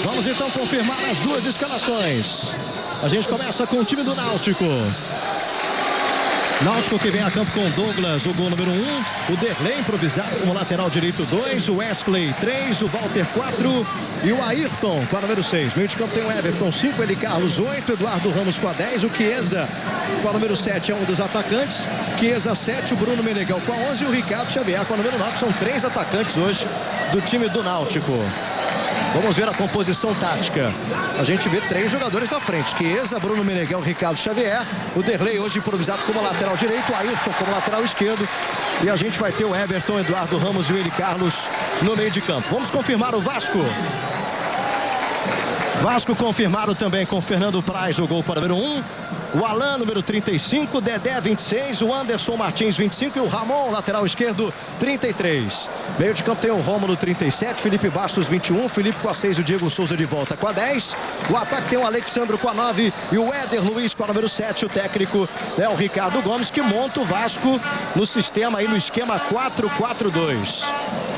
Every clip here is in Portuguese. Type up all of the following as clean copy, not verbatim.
Vamos então confirmar as duas escalações. A gente começa com o time do Náutico. Náutico que vem a campo com Douglas, o gol número 1. O Derlei improvisado como lateral direito 2. O Wesley 3. O Walter 4. E o Ayrton com a número 6. Meio de campo tem o Everton 5. Ele Carlos 8. Eduardo Ramos com a 10. O Chiesa com a número 7 é um dos atacantes. Chiesa 7. O Bruno Meneghel com a 11. E o Ricardo Xavier com a número 9. São 3 atacantes hoje do time do Náutico. Vamos ver a composição tática. A gente vê 3 jogadores à frente. Chiesa, Bruno Meneghel, Ricardo Xavier. O Derlei hoje improvisado como lateral direito. O Ayrton como lateral esquerdo. E a gente vai ter o Everton, Eduardo Ramos e o Eli Carlos no meio de campo. Vamos confirmar o Vasco. Vasco confirmado também com Fernando Praz, o gol para o número 1. O Alan, número 35, Dedé, 26, o Anderson Martins, 25 e o Ramon, lateral esquerdo, 33. Meio de campo tem o Rômulo, 37, Felipe Bastos, 21, Felipe com a 6, o Diego Souza de volta com a 10. O ataque tem o Alexandro com a 9 e o Éder Luiz com a número 7. O técnico é o Ricardo Gomes, que monta o Vasco no sistema aí no esquema 4-4-2.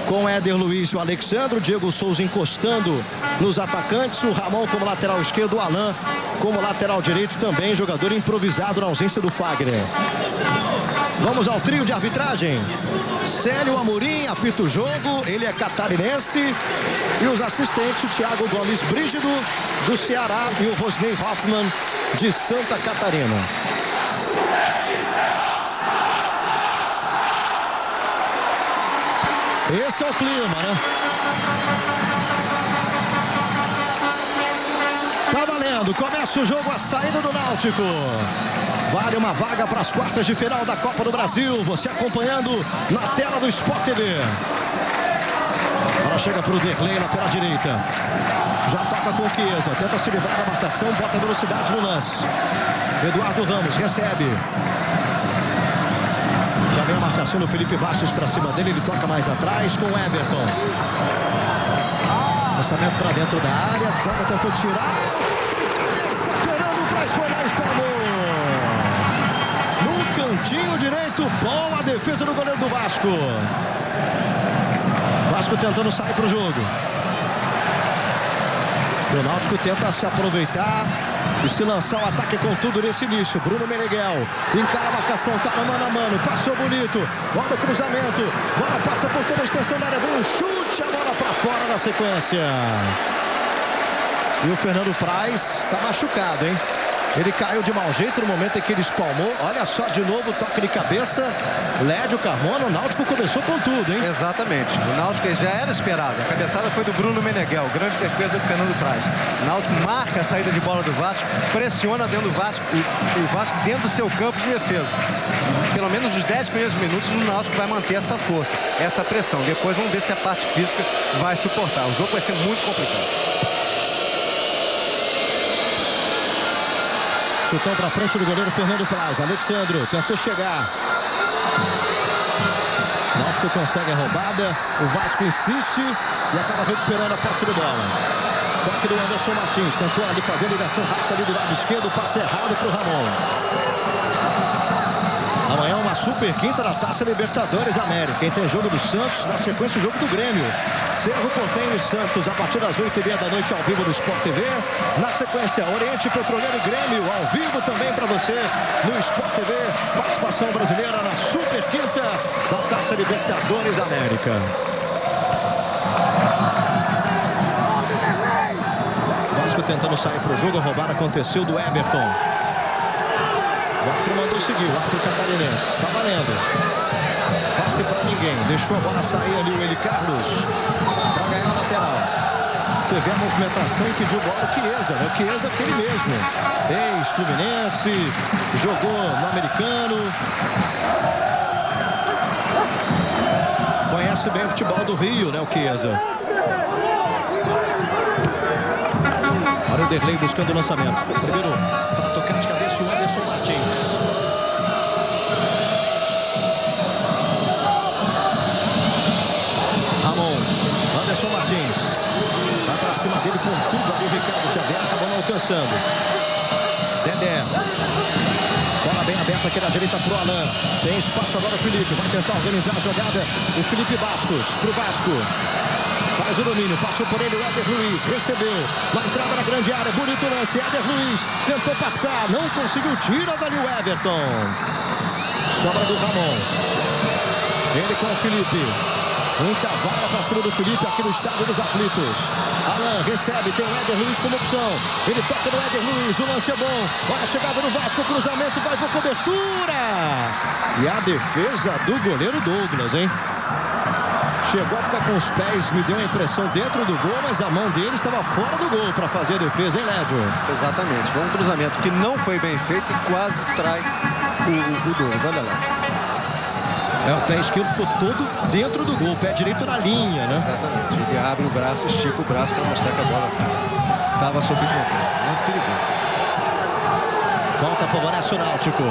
Com o Éder Luiz e o Alexandro, o Diego Souza encostando nos atacantes, o Ramon como lateral esquerdo, o Alan como lateral direito, também jogador improvisado na ausência do Fagner. Vamos ao trio de arbitragem. Célio Amorim apita o jogo, ele é catarinense. E os assistentes, o Thiago Gomes Brígido, do Ceará, e o Rosnei Hoffmann, de Santa Catarina. Esse é o clima, né? Tá valendo, começa o jogo, a saída do Náutico. Vale uma vaga para as quartas de final da Copa do Brasil. Você acompanhando na tela do Sport TV. Ela chega para o Derlei lá pela direita. Já toca com o Chiesa, tenta se livrar da marcação, bota velocidade no lance. Eduardo Ramos recebe. Já vem a marcação do Felipe Bastos para cima dele, ele toca mais atrás com o Everton. Lançamento para dentro da área, Zaga tentou tirar. Cabeça, Fernando Praz foi lá e espalmou. No cantinho direito, boa defesa do goleiro do Vasco. Vasco tentando sair para o jogo. O Náutico tenta se aproveitar e se lançar o ataque com tudo nesse início. Bruno Meneghel encara a marcação, tá no mano a mano, passou bonito, olha o cruzamento, bola passa por toda a extensão da área, vem um chute, a bola para fora na sequência. E o Fernando Praz tá machucado, hein? Ele caiu de mau jeito no momento em que ele espalmou. Olha só, de novo, toque de cabeça. Lédio Carmona, o Náutico começou com tudo, hein? Exatamente. O Náutico já era esperado. A cabeçada foi do Bruno Meneghel. Grande defesa do Fernando Praz. O Náutico marca a saída de bola do Vasco, pressiona dentro do Vasco, o Vasco dentro do seu campo de defesa. Pelo menos nos 10 primeiros minutos, o Náutico vai manter essa força, essa pressão. Depois vamos ver se a parte física vai suportar. O jogo vai ser muito complicado. Chutão para frente do goleiro Fernando Praz. Alexandro tentou chegar. Náutico consegue a roubada. O Vasco insiste e acaba recuperando a posse de bola. Toque do Anderson Martins. Tentou ali fazer a ligação rápida ali do lado esquerdo. Passe errado para o Ramon. Amanhã uma super quinta da Taça Libertadores América. Quem tem jogo do Santos, na sequência o jogo do Grêmio. Cerro Porteño e Santos a partir das 8h30 da noite ao vivo no Sport TV. Na sequência, Oriente Petroleiro e Grêmio ao vivo também para você no Sport TV. Participação brasileira na super quinta da Taça Libertadores América. Vasco tentando sair para o jogo. A roubada aconteceu do Everton. O árbitro mandou seguir, o árbitro catarinense. Tá valendo. Passe para ninguém. Deixou a bola sair ali o Eli Carlos para ganhar a lateral. Você vê a movimentação e pediu bola Chiesa, né? O Chiesa aquele mesmo. Ex-Fluminense, jogou no Americano. Conhece bem o futebol do Rio, né? O Chiesa. Olha o Derlei buscando o lançamento. Primeiro para tocar de cabeça o Anderson Martins. Ramon, Anderson Martins. Vai para cima dele com tudo ali o Ricardo Xavier, acabou não alcançando. Dedé. Bola bem aberta aqui na direita pro Alan. Tem espaço agora o Felipe, vai tentar organizar a jogada. O Felipe Bastos pro Vasco. Faz o domínio, passou por ele o Éder Luiz, recebeu, na entrada na grande área, bonito lance, Éder Luiz tentou passar, não conseguiu, tira dali o Everton. Sobra do Ramon. Ele com o Felipe. Muita vaia para cima do Felipe aqui no Estádio dos Aflitos. Alan recebe, tem o Éder Luiz como opção. Ele toca no Éder Luiz, o lance é bom. Olha a chegada do Vasco, o cruzamento vai por cobertura. E a defesa do goleiro Douglas, hein? Chegou a ficar com os pés, me deu a impressão dentro do gol, mas a mão dele estava fora do gol para fazer a defesa, hein, Lédio? Exatamente, foi um cruzamento que não foi bem feito e quase trai o Douglas, olha lá. O pé esquerdo ficou todo dentro do gol, o pé direito na linha, né? Exatamente, ele abre o braço, estica o braço para mostrar que a bola estava sob controle. Lance perigoso. Falta favorece o Náutico.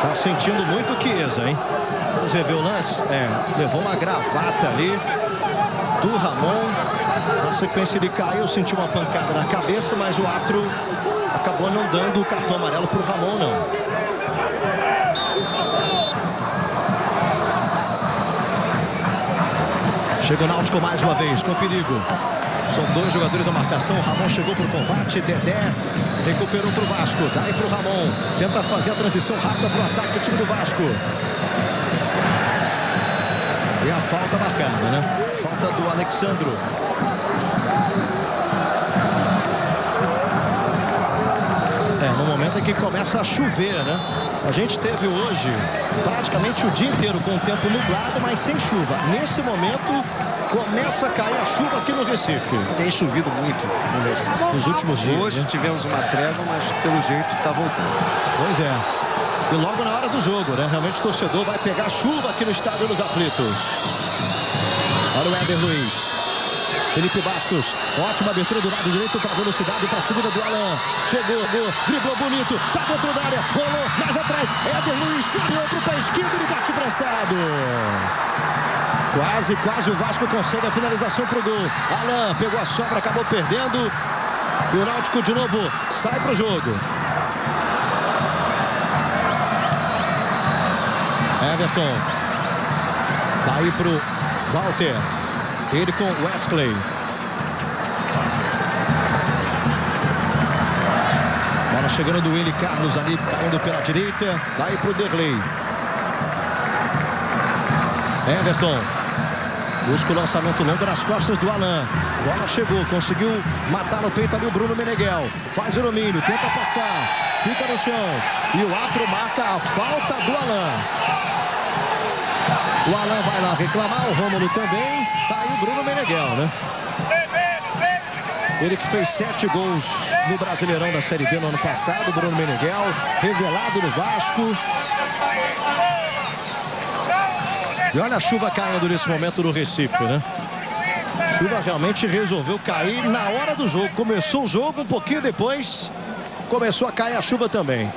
Tá sentindo muito o Chiesa, hein? Vamos rever o lance. Levou uma gravata ali do Ramon. Na sequência ele caiu, sentiu uma pancada na cabeça, mas o árbitro acabou não dando o cartão amarelo pro Ramon, não. Chega o Náutico mais uma vez, com perigo. São dois jogadores a marcação. O Ramon chegou para o combate. Dedé recuperou para o Vasco. Daí para o Ramon. Tenta fazer a transição rápida para o ataque do time do Vasco. E a falta marcada, né? Falta do Alexandro. No momento em que começa a chover, né? A gente teve hoje praticamente o dia inteiro com o tempo nublado, mas sem chuva. Nesse momento começa a cair a chuva aqui no Recife. Tem chovido muito no Recife nos últimos dias. Hoje tivemos uma trégua, mas pelo jeito está voltando. Pois é. E logo na hora do jogo, né? Realmente o torcedor vai pegar chuva aqui no Estádio dos Aflitos. Olha o Éder Luiz. Felipe Bastos, ótima abertura do lado direito para a velocidade, para a subida do Alan. Chegou, driblou bonito, tá dentro da área, rolou mais atrás. Éder Luiz caminhou para o pé esquerdo, ele bate pressado. Quase o Vasco consegue a finalização para o gol. Alan pegou a sobra, acabou perdendo. E o Náutico de novo sai para o jogo. Everton. Daí para o Walter. Ele com Wesley. Bola chegando do Willi Carlos ali, caindo pela direita. Daí para o Derlei. Everton. Busca o lançamento longo nas costas do Alan. Bola chegou, conseguiu matar no peito ali o Bruno Meneghel. Faz o domínio, tenta passar. Fica no chão. E o árbitro marca a falta do Alan. O Alan vai lá reclamar, o Rômulo também. Tá aí o Bruno Meneghel, né? Ele que fez 7 gols no Brasileirão da Série B no ano passado, o Bruno Meneghel, revelado no Vasco. E olha a chuva caindo nesse momento no Recife, né? Chuva realmente resolveu cair na hora do jogo. Começou o jogo, um pouquinho depois começou a cair a chuva também.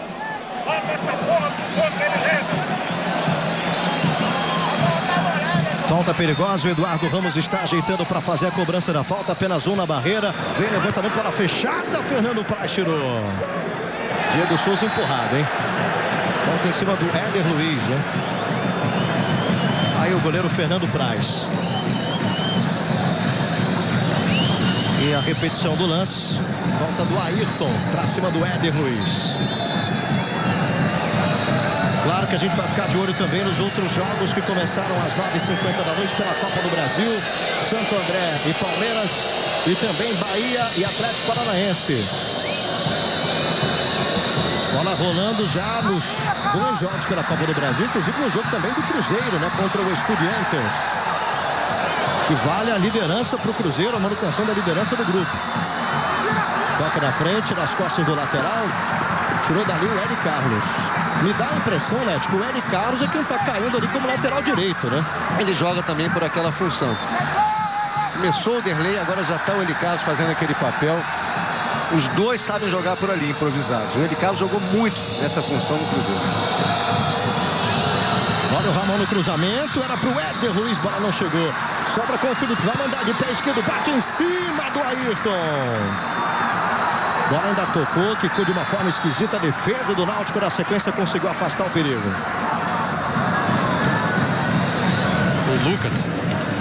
Falta perigosa, o Eduardo Ramos está ajeitando para fazer a cobrança da falta, apenas um na barreira. Vem levantamento para a fechada, Fernando Praz tirou. Diego Souza empurrado, hein? Falta em cima do Éder Luiz, né? Aí o goleiro Fernando Praz. E a repetição do lance. Falta do Ayrton para cima do Éder Luiz. Claro que a gente vai ficar de olho também nos outros jogos que começaram às 9h50 da noite pela Copa do Brasil. Santo André e Palmeiras. E também Bahia e Atlético Paranaense. Bola rolando já nos 2 jogos pela Copa do Brasil. Inclusive no jogo também do Cruzeiro, né? Contra o Estudiantes. Que vale a liderança para o Cruzeiro, a manutenção da liderança do grupo. Toca na frente, nas costas do lateral. Tirou dali o Eli Carlos. Me dá a impressão, né, de que o Eli Carlos é quem está caindo ali como lateral direito, né? Ele joga também por aquela função. Começou o Derlei, agora já está o Eli Carlos fazendo aquele papel. Os dois sabem jogar por ali, improvisados. O Eli Carlos jogou muito nessa função no Cruzeiro. Olha o Ramon no cruzamento, era para o Éder Luiz, bola não chegou. Sobra com o Felipe, vai mandar de pé esquerdo, bate em cima do Ayrton. Bola ainda tocou, quicou de uma forma esquisita. A defesa do Náutico na sequência conseguiu afastar o perigo. O Lucas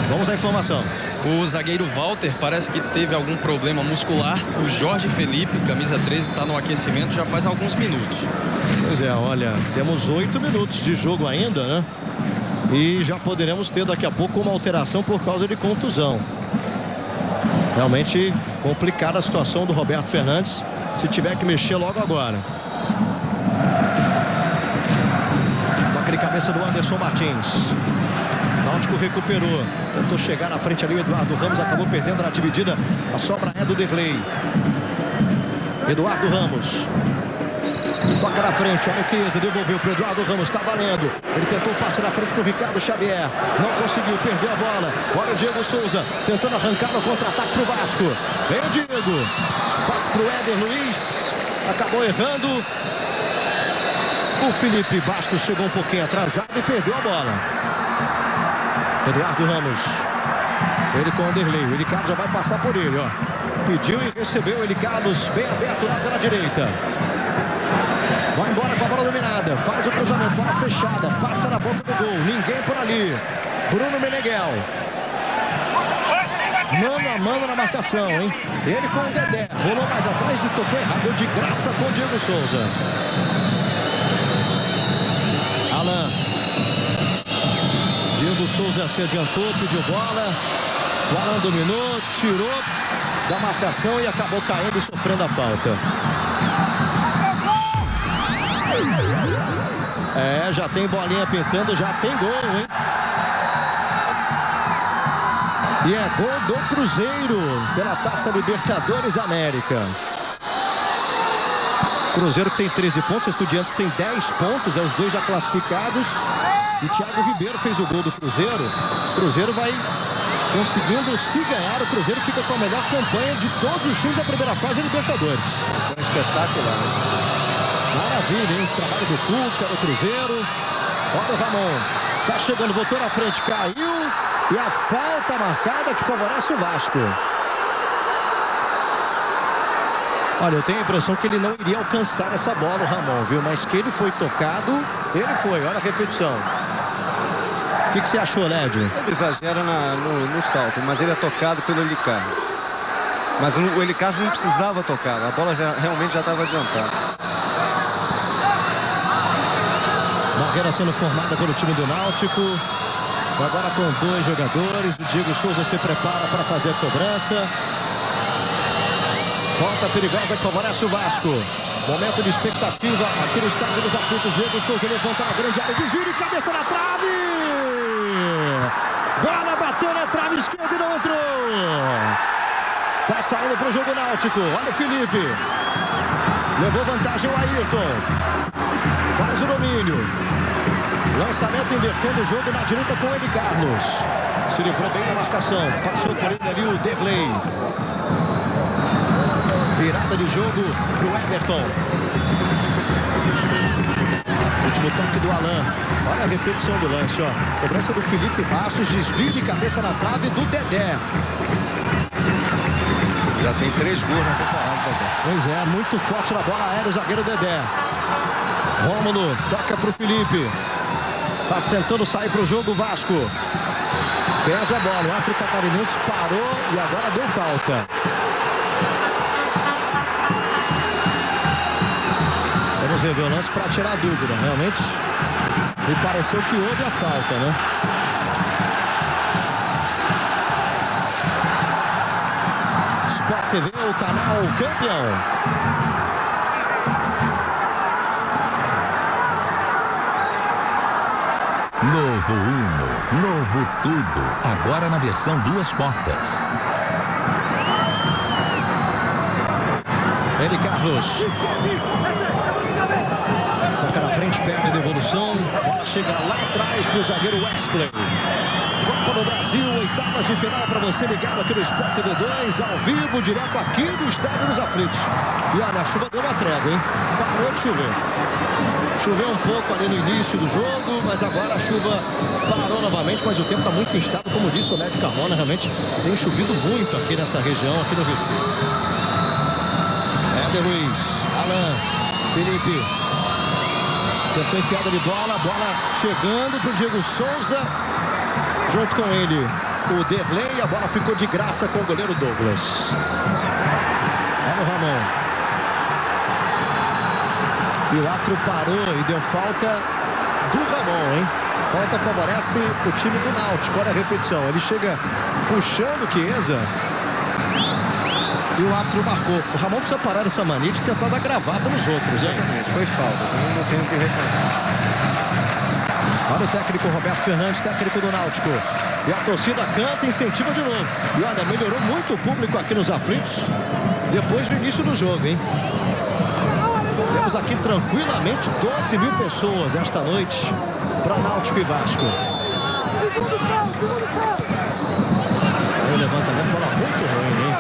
Vamos à informação. O zagueiro Walter parece que teve algum problema muscular. O Jorge Felipe, camisa 13, está no aquecimento já faz alguns minutos. Pois é, olha, temos 8 minutos de jogo ainda, né? E já poderemos ter daqui a pouco uma alteração por causa de contusão. Realmente complicada a situação do Roberto Fernandes, se tiver que mexer logo agora. Toque de cabeça do Anderson Martins. Náutico recuperou, tentou chegar na frente ali, o Eduardo Ramos acabou perdendo na dividida. A sobra é do Derlei. Eduardo Ramos. Toca na frente, olha o Chiesa, devolveu para o Eduardo Ramos, está valendo. Ele tentou o passe na frente para o Ricardo Xavier. Não conseguiu, perdeu a bola. Olha o Diego Souza, tentando arrancar no contra-ataque para o Vasco. Vem o Diego. Passe para o Éder Luiz. Acabou errando. O Felipe Bastos chegou um pouquinho atrasado e perdeu a bola. Eduardo Ramos. Ele com o Derlei. O Eli Carlos já vai passar por ele, ó. Pediu e recebeu o Eli Carlos bem aberto lá pela direita. Vai embora com a bola dominada. Faz o cruzamento, bola fechada. Passa na boca do gol. Ninguém por ali. Bruno Meneghel. Mano a mano na marcação, hein? Ele com o Dedé. Rolou mais atrás e tocou errado. Deu de graça com o Diego Souza. Alan. Diego Souza se adiantou, pediu bola. O Alan dominou, tirou da marcação e acabou caindo e sofrendo a falta. É, já tem bolinha pintando, já tem gol, hein? E é gol do Cruzeiro pela Taça Libertadores América. Cruzeiro que tem 13 pontos, Estudiantes tem 10 pontos, é os dois já classificados. E Thiago Ribeiro fez o gol do Cruzeiro. O Cruzeiro vai conseguindo, se ganhar, o Cruzeiro fica com a melhor campanha de todos os times da primeira fase da Libertadores. É espetacular. Maravilha, hein? Trabalho do Cuca no Cruzeiro. Olha o Ramon. Tá chegando, botou na frente, caiu. E a falta marcada que favorece o Vasco. Olha, eu tenho a impressão que ele não iria alcançar essa bola, o Ramon, viu? Mas que ele foi tocado, ele foi. Olha a repetição. O que você achou, Lédio? Ele exagera no salto, mas ele é tocado pelo Eli Carlos. Mas o Eli Carlos não precisava tocar. A bola realmente já estava adiantada. Barreira sendo formada pelo time do Náutico. Agora com 2 jogadores. O Diego Souza se prepara para fazer a cobrança. Falta perigosa que favorece o Vasco. Momento de expectativa aqui no estádio dos Aflitos. Diego Souza levanta na grande área. Desvio de cabeça na trave. Bola bateu na trave esquerda e não entrou. Tá saindo para o jogo Náutico. Olha o Felipe. Levou vantagem o Ayrton. Faz o domínio. Lançamento invertendo o jogo na direita com o Eli Carlos. Se livrou bem na marcação. Passou por ele ali o Derlei. Virada de jogo para o Everton. Último toque do Alan. Olha a repetição do lance, ó. Cobrança do Felipe Bastos. Desvio de cabeça na trave do Dedé. Já tem 3 gols na temporada, Dedé. Pois é, muito forte na bola aérea o zagueiro Dedé. Rômulo toca para o Felipe. Tá tentando sair para o jogo o Vasco. Perde a bola. O árbitro catarinense parou e agora deu falta. Vamos rever o lance para tirar a dúvida. Realmente me pareceu que houve a falta, né? Sport TV, o canal campeão. Novo Uno, novo tudo. Agora na versão 2 portas. Eli Carlos. Toca na frente, perde devolução. Bola chega lá atrás para o zagueiro Wesley. Copa do Brasil, 8ª de final para você ligado aqui no Sport TV 2, ao vivo, direto aqui do Estádio dos Aflitos. E olha, a chuva deu uma trégua, hein? Parou de chover. Choveu um pouco ali no início do jogo, mas agora a chuva parou novamente, mas o tempo está muito instável, como disse o Lédio Carmona, realmente tem chovido muito aqui nessa região, aqui no Recife. Éder Luiz, Alan, Felipe, tentou enfiada de bola, bola chegando para o Diego Souza, junto com ele, o Derlei. A bola ficou de graça com o goleiro Douglas. Olha o Ramon. E o árbitro parou e deu falta do Ramon, hein? Falta favorece o time do Náutico. Olha a repetição. Ele chega puxando o Chiesa. E o árbitro marcou. O Ramon precisa parar dessa mania de tentar dar gravata nos outros, hein? Exatamente, foi falta. Também não tenho o que reclamar. Olha o técnico Roberto Fernandes, técnico do Náutico. E a torcida canta e incentiva de novo. E olha, melhorou muito o público aqui nos aflitos depois do início do jogo, hein? Temos aqui tranquilamente 12 mil pessoas esta noite para Náutico e Vasco. Aí o levantamento, bola muito ruim, hein?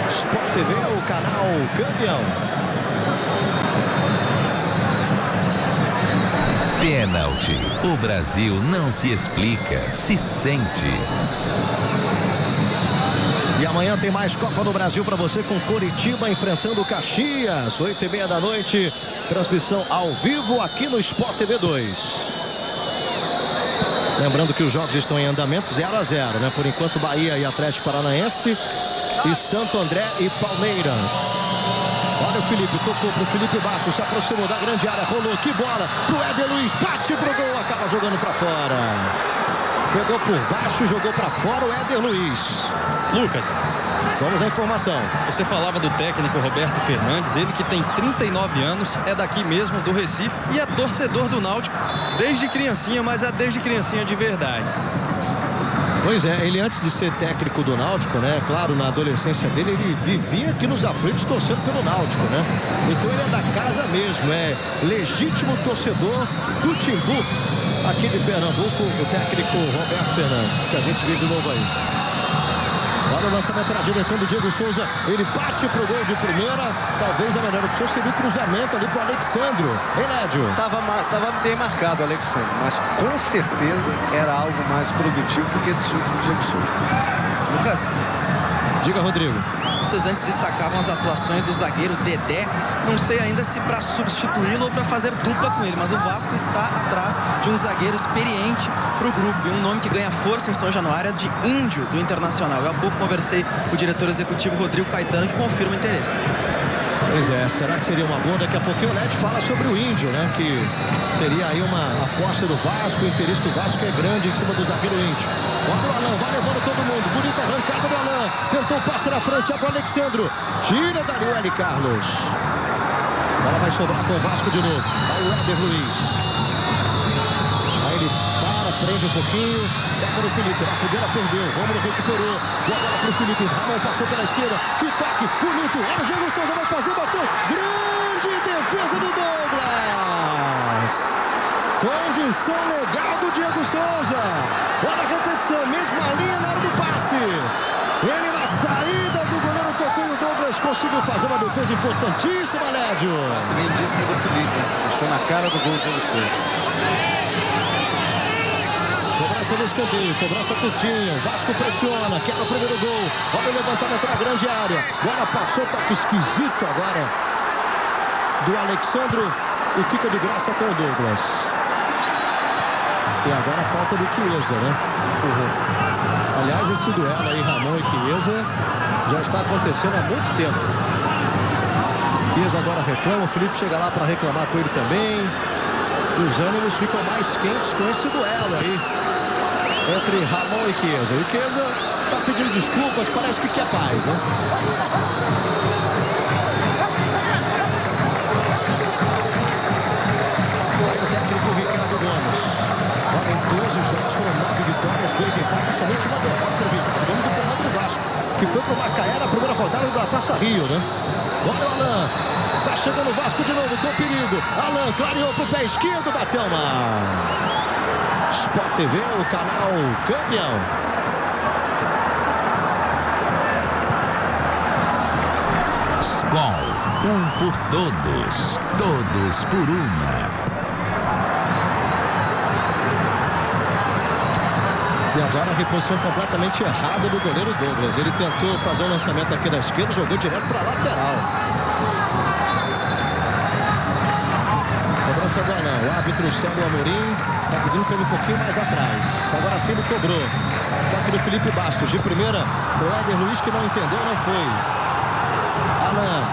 Sport TV, o canal campeão. Pênalti. O Brasil não se explica, se sente. E amanhã tem mais Copa do Brasil para você com Coritiba enfrentando o Caxias. 8h30 da noite. Transmissão ao vivo aqui no Sport TV 2. Lembrando que os jogos estão em andamento 0-0, né? Por enquanto Bahia e Atlético Paranaense e Santo André e Palmeiras. Olha o Felipe, tocou pro Felipe Bastos, se aproximou da grande área, rolou, que bola pro Éder Luiz, bate pro gol, acaba jogando para fora. Pegou por baixo, jogou para fora o Éder Luiz. Lucas, vamos à informação. você falava do técnico Roberto Fernandes, ele que tem 39 anos, é daqui mesmo, do Recife, e é torcedor do Náutico desde criancinha, mas é desde criancinha de verdade. Pois é, ele antes de ser técnico do Náutico, né? Claro, na adolescência dele, ele vivia aqui nos aflitos torcendo pelo Náutico, né? Então ele é da casa mesmo, é legítimo torcedor do Timbu, aqui de Pernambuco, o técnico Roberto Fernandes, que a gente vê de novo aí. Olha o lançamento na direção do Diego Souza, ele bate pro gol de primeira, talvez a melhor opção seria o cruzamento ali pro Alexandro. Elédio. Tava bem marcado o Alexandre, mas com certeza era algo mais produtivo do que esse chute do Diego Souza. Lucas, Diga, Rodrigo. vocês antes destacavam as atuações do zagueiro Dedé. Não sei ainda se para substituí-lo ou para fazer dupla com ele, mas o Vasco está atrás de um zagueiro experiente para o grupo. E um nome que ganha força em São Januário é de Índio, do Internacional. Eu há pouco conversei com o diretor executivo Rodrigo Caetano, que confirma o interesse. Pois é, será que seria uma boa? Daqui a pouquinho o Led fala sobre o Índio, né? Que seria aí uma aposta do Vasco, o interesse do Vasco é grande em cima do zagueiro Índio. Olha o Alan, vai levando todo mundo, bonita arrancada do Alan, tentou o passe na frente, é pro Alexandro, tira dali o L. Carlos. A bola vai sobrar com o Vasco de novo, vai o Éder Luiz. Aí ele prende um pouquinho, toca no Felipe, a Fogueira perdeu, Rômulo recuperou, boa bola pro Felipe, Ramon passou pela esquerda, que toque, bonito, olha o Diego Souza vai fazer, bateu, grande defesa do Douglas, condição legal do Diego Souza, olha a repetição, mesma linha na hora do passe, ele na saída do goleiro tocou e o Douglas conseguiu fazer uma defesa importantíssima, Lédio. Passe lindíssimo do Felipe, achou na cara do gol do Diego Souza. Cobrança no escanteio, cobrança curtinha, o Vasco pressiona, quer o primeiro gol, olha o levantamento na grande área, bola passou, toque esquisito agora do Alexandro e fica de graça com o Douglas. E agora a falta do Chiesa, né? Aliás, esse duelo aí, Ramon e Chiesa, já está acontecendo há muito tempo. Chiesa agora reclama, o Felipe chega lá para reclamar com ele também. E os ânimos ficam mais quentes com esse duelo aí entre Ramon e Chiesa. E o Chiesa tá pedindo desculpas, parece que quer paz, né? Aí o técnico Ricardo Gomes. Olha, em 12 jogos foram 9 vitórias, 2 empates e somente uma derrota do Ricardo Gomes do treinador do Vasco, que foi pro Macaé na primeira rodada da Taça Rio, né? Olha o Alan. Tá chegando o Vasco de novo com perigo. Alan clareou pro pé esquerdo, bateu mal. Sport TV, o canal campeão. Skol, um por todos, todos por uma. E agora a reposição completamente errada do goleiro Douglas. Ele tentou fazer um lançamento aqui na esquerda, jogou direto para a lateral. Cobrança do Alan. O árbitro Célio Amorim Tá pedindo para ele um pouquinho mais atrás. Agora sim ele cobrou. Toque do Felipe Bastos. De primeira, o Éder Luiz, que não entendeu, não foi. Alan.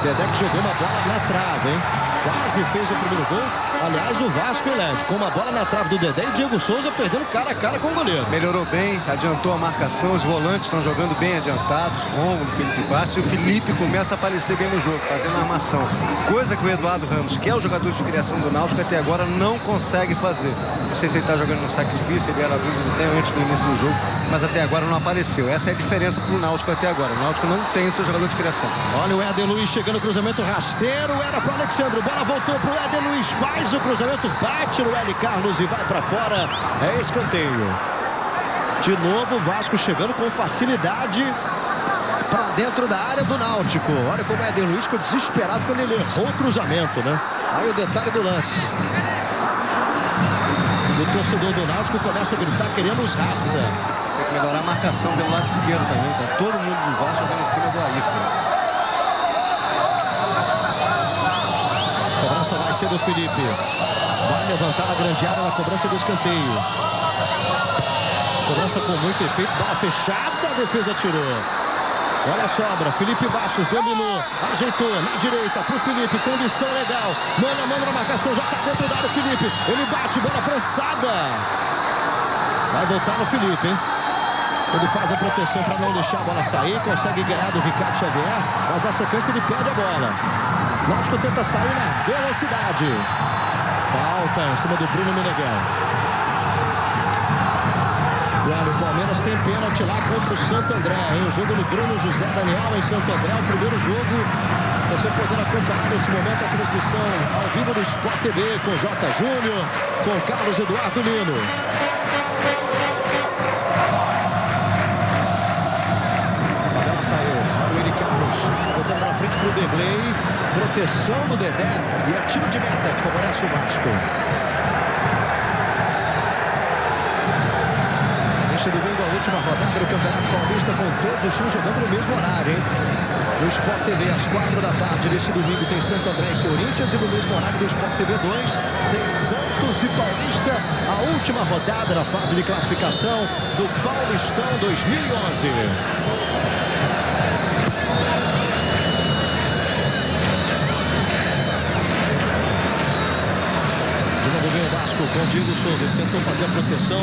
Dedé que jogou uma bola na trave, hein? Quase fez o primeiro gol. Aliás, o Vasco, elege com uma bola na trave do Dedé e Diego Souza perdendo cara a cara com o goleiro. Melhorou bem, adiantou a marcação, os volantes estão jogando bem adiantados, Rômulo, Felipe Bastos, e o Felipe começa a aparecer bem no jogo, fazendo a armação. Coisa que o Eduardo Ramos, que é o jogador de criação do Náutico, até agora não consegue fazer. Não sei se ele está jogando no sacrifício, ele era dúvida até antes do início do jogo, mas até agora não apareceu. Essa é a diferença para o Náutico até agora. O Náutico não tem seu jogador de criação. Olha o Éder Luiz chegando, cruzamento rasteiro, era para o Alexandre, bola voltou para o Éder Luiz, faz o cruzamento, bate no L. Carlos e vai para fora, é escanteio. De novo o Vasco chegando com facilidade para dentro da área do Náutico. Olha como o Éder Luiz ficou desesperado quando ele errou o cruzamento, né? Aí o detalhe do lance. O torcedor do Náutico começa a gritar, queremos raça. Tem que melhorar a marcação pelo lado esquerdo também, tá todo mundo do Vasco jogando em cima do Ayrton. Cobrança vai ser do Felipe. Vai levantar a grande área na cobrança do escanteio. Cobrança com muito efeito, bola fechada, a defesa tirou. Olha a sobra, Felipe Bastos dominou, ajeitou na direita pro Felipe, condição legal. Mano a mano na marcação, já tá dentro da área o Felipe. Ele bate, bola pressada. Vai voltar no Felipe, hein? Ele faz a proteção para não deixar a bola sair, consegue ganhar do Ricardo Xavier, mas na sequência ele perde a bola. Náutico tenta sair na velocidade. Falta em cima do Bruno Meneghel. Olha, o Palmeiras tem pênalti lá contra o Santo André, hein? O jogo do Bruno José Daniel em Santo André, o primeiro jogo. Você poder acompanhar nesse momento a transmissão ao vivo do Sport TV com J. Júnior, com Carlos Eduardo Lino. A bola saiu, olha o L. Carlos, botando na frente para o Derlei. Proteção do Dedé e é tiro de meta que favorece o Vasco. Neste domingo, a última rodada do Campeonato Paulista, com todos os times jogando no mesmo horário, hein? No Sport TV, às 4 da tarde, nesse domingo, tem Santo André e Corinthians, e no mesmo horário do Sport TV 2, tem Santos e Paulista, a última rodada da fase de classificação do Paulistão 2011. Com o Diego Souza, ele tentou fazer a proteção,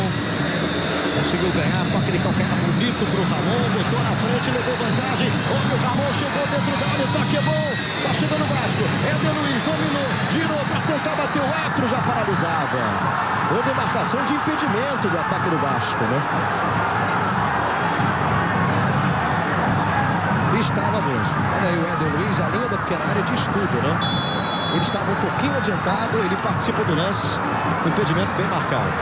conseguiu ganhar, toque de calcanhar bonito para o Ramon, botou na frente, levou vantagem. Olha, o Ramon chegou dentro da área, o toque é bom, tá chegando o Vasco. Éder Luiz dominou, girou para tentar bater, o árbitro já paralisava. Houve marcação de impedimento do ataque do Vasco, né? Estava mesmo. Olha aí o Éder Luiz, a linha da pequena área de estudo, né? Ele estava um pouquinho adiantado, ele participa do lance, impedimento bem marcado.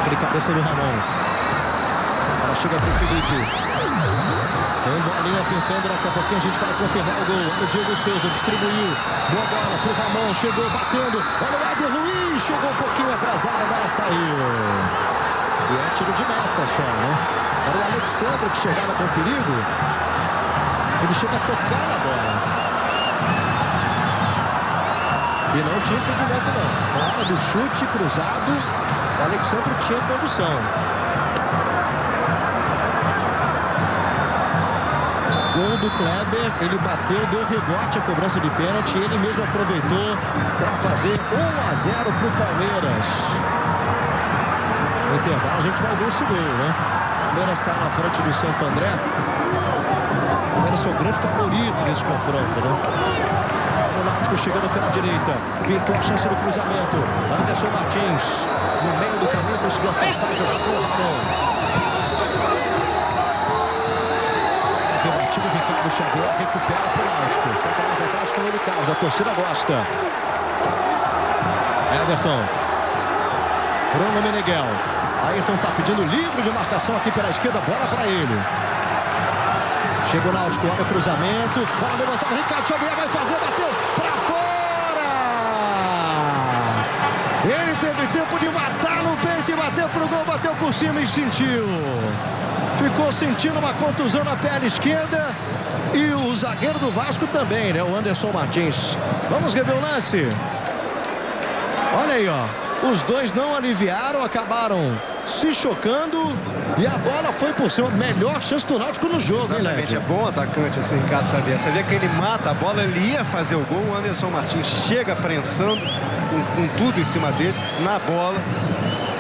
Aquele cabeça do Ramon. Ela chega para o Felipe. Tem bolinha pintando, daqui a pouquinho a gente vai confirmar o gol. Olha o Diego Souza, distribuiu. Boa bola para o Ramon, chegou batendo. Olha o Éder Luiz, chegou um pouquinho atrasado, a bola saiu. E é tiro de meta só, né? Era o Alexandre que chegava com perigo. Ele chega a tocar na bola. E não tinha impedimento, não. Na hora do chute cruzado, o Alexandre tinha condição. Gol do Kleber, ele bateu, deu rebote a cobrança de pênalti. Ele mesmo aproveitou para fazer 1-0 para o Palmeiras. No intervalo a gente vai ver esse gol, né? O Palmeiras sai na frente do Santo André. O Palmeiras que é o grande favorito nesse confronto, né? O Náutico chegando pela direita. Pintou a chance do cruzamento. Anderson Martins, no meio do caminho, conseguiu afastar e jogar com o Ramon. Rebatido, Ricardo Xavier recupera para o Náutico. Toca mais atrás com ele, Carlos. A torcida gosta. Everton. Bruno Meneghel. Ayrton tá pedindo livre de marcação aqui pela esquerda, bola para ele. Chega o Náutico, olha o cruzamento, bola levantada, Ricardo Xavier vai fazer, bateu para fora! Ele teve tempo de matar no peito e bateu pro gol, bateu por cima e sentiu. ficou sentindo uma contusão na perna esquerda. E o zagueiro do Vasco também, né? O Anderson Martins. Vamos rever o lance. Olha aí, ó. Os dois não aliviaram, acabaram se chocando. E a bola foi por cima. Melhor chance do Náutico no jogo, exatamente, hein, é bom atacante esse Ricardo Xavier. Você vê que ele mata a bola, ele ia fazer o gol. O Anderson Martins chega prensando com tudo em cima dele, na bola.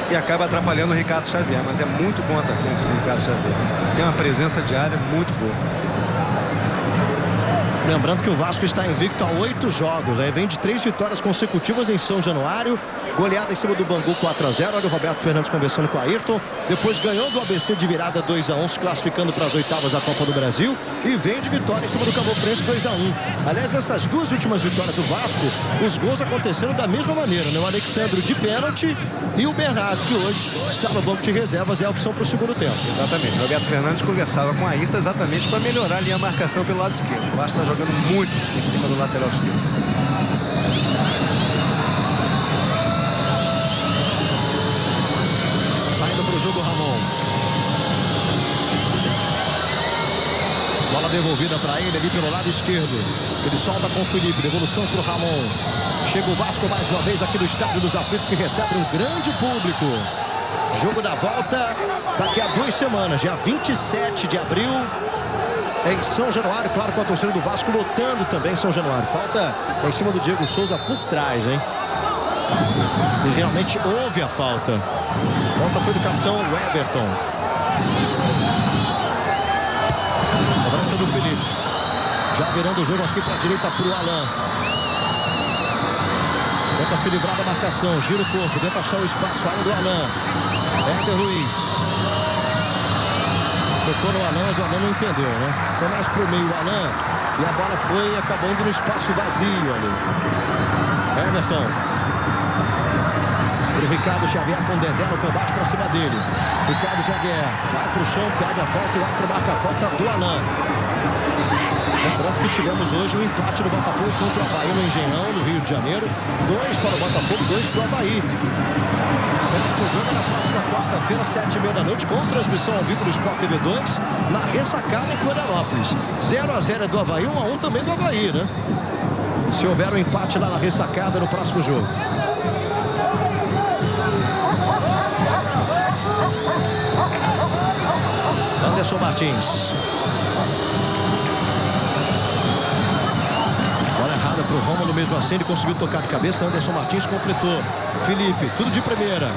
E acaba atrapalhando o Ricardo Xavier. Mas é muito bom atacante esse Ricardo Xavier. Tem uma presença de área muito boa. Lembrando que o Vasco está invicto a 8 jogos. Aí vem de 3 vitórias consecutivas em São Januário. Goleada em cima do Bangu 4-0. Olha o Roberto Fernandes conversando com o Ayrton. Depois ganhou do ABC de virada 2-1, se classificando para as oitavas da Copa do Brasil. E vem de vitória em cima do Cabo Frense 2-1. Aliás, nessas duas últimas vitórias do Vasco, os gols aconteceram da mesma maneira, né? O Alexandre de pênalti e o Bernardo, que hoje está no banco de reservas, é a opção para o segundo tempo. Exatamente. O Roberto Fernandes conversava com o Ayrton exatamente para melhorar ali a marcação pelo lado esquerdo. O Vasco está jogando muito em cima do lateral esquerdo. Saindo para o jogo, Ramon. Bola devolvida para ele ali pelo lado esquerdo. Ele solta com o Felipe. Devolução para o Ramon. Chega o Vasco mais uma vez aqui no Estádio dos Aflitos, que recebe um grande público. Jogo da volta daqui a 2 semanas, dia 27 de abril. Em São Januário, claro, com a torcida do Vasco lotando também São Januário. Falta em cima do Diego Souza por trás, hein? E realmente houve a falta. A falta foi do capitão Everton. Cobrança do Felipe. Já virando o jogo aqui para a direita para o Alan. Tenta se livrar da marcação, gira o corpo, tenta achar o espaço, aí do Alan. Éder Luiz. Tocou no Alan, mas o Alan não entendeu, né? Foi mais pro meio o Alan e a bola foi, acabou indo no espaço vazio ali. Everton. Pro Ricardo Xavier com o Dedé no combate pra cima dele. Ricardo Xavier vai pro chão, perde a falta e o árbitro marca a falta do Alan. Lembrando que tivemos hoje um empate do Botafogo contra o Avaí no Engenhão, no Rio de Janeiro. 2 para o Botafogo, 2 para o Avaí. O jogo é na próxima quarta-feira, 7h30 da noite, com transmissão ao vivo do Sport TV 2, na Ressacada em Florianópolis. 0-0 é do Avaí, 1-1 também do Avaí, né? Se houver um empate lá na Ressacada no próximo jogo. Anderson Martins. Bola errada para o Rômulo, mesmo assim ele conseguiu tocar de cabeça. Anderson Martins completou. Felipe, tudo de primeira.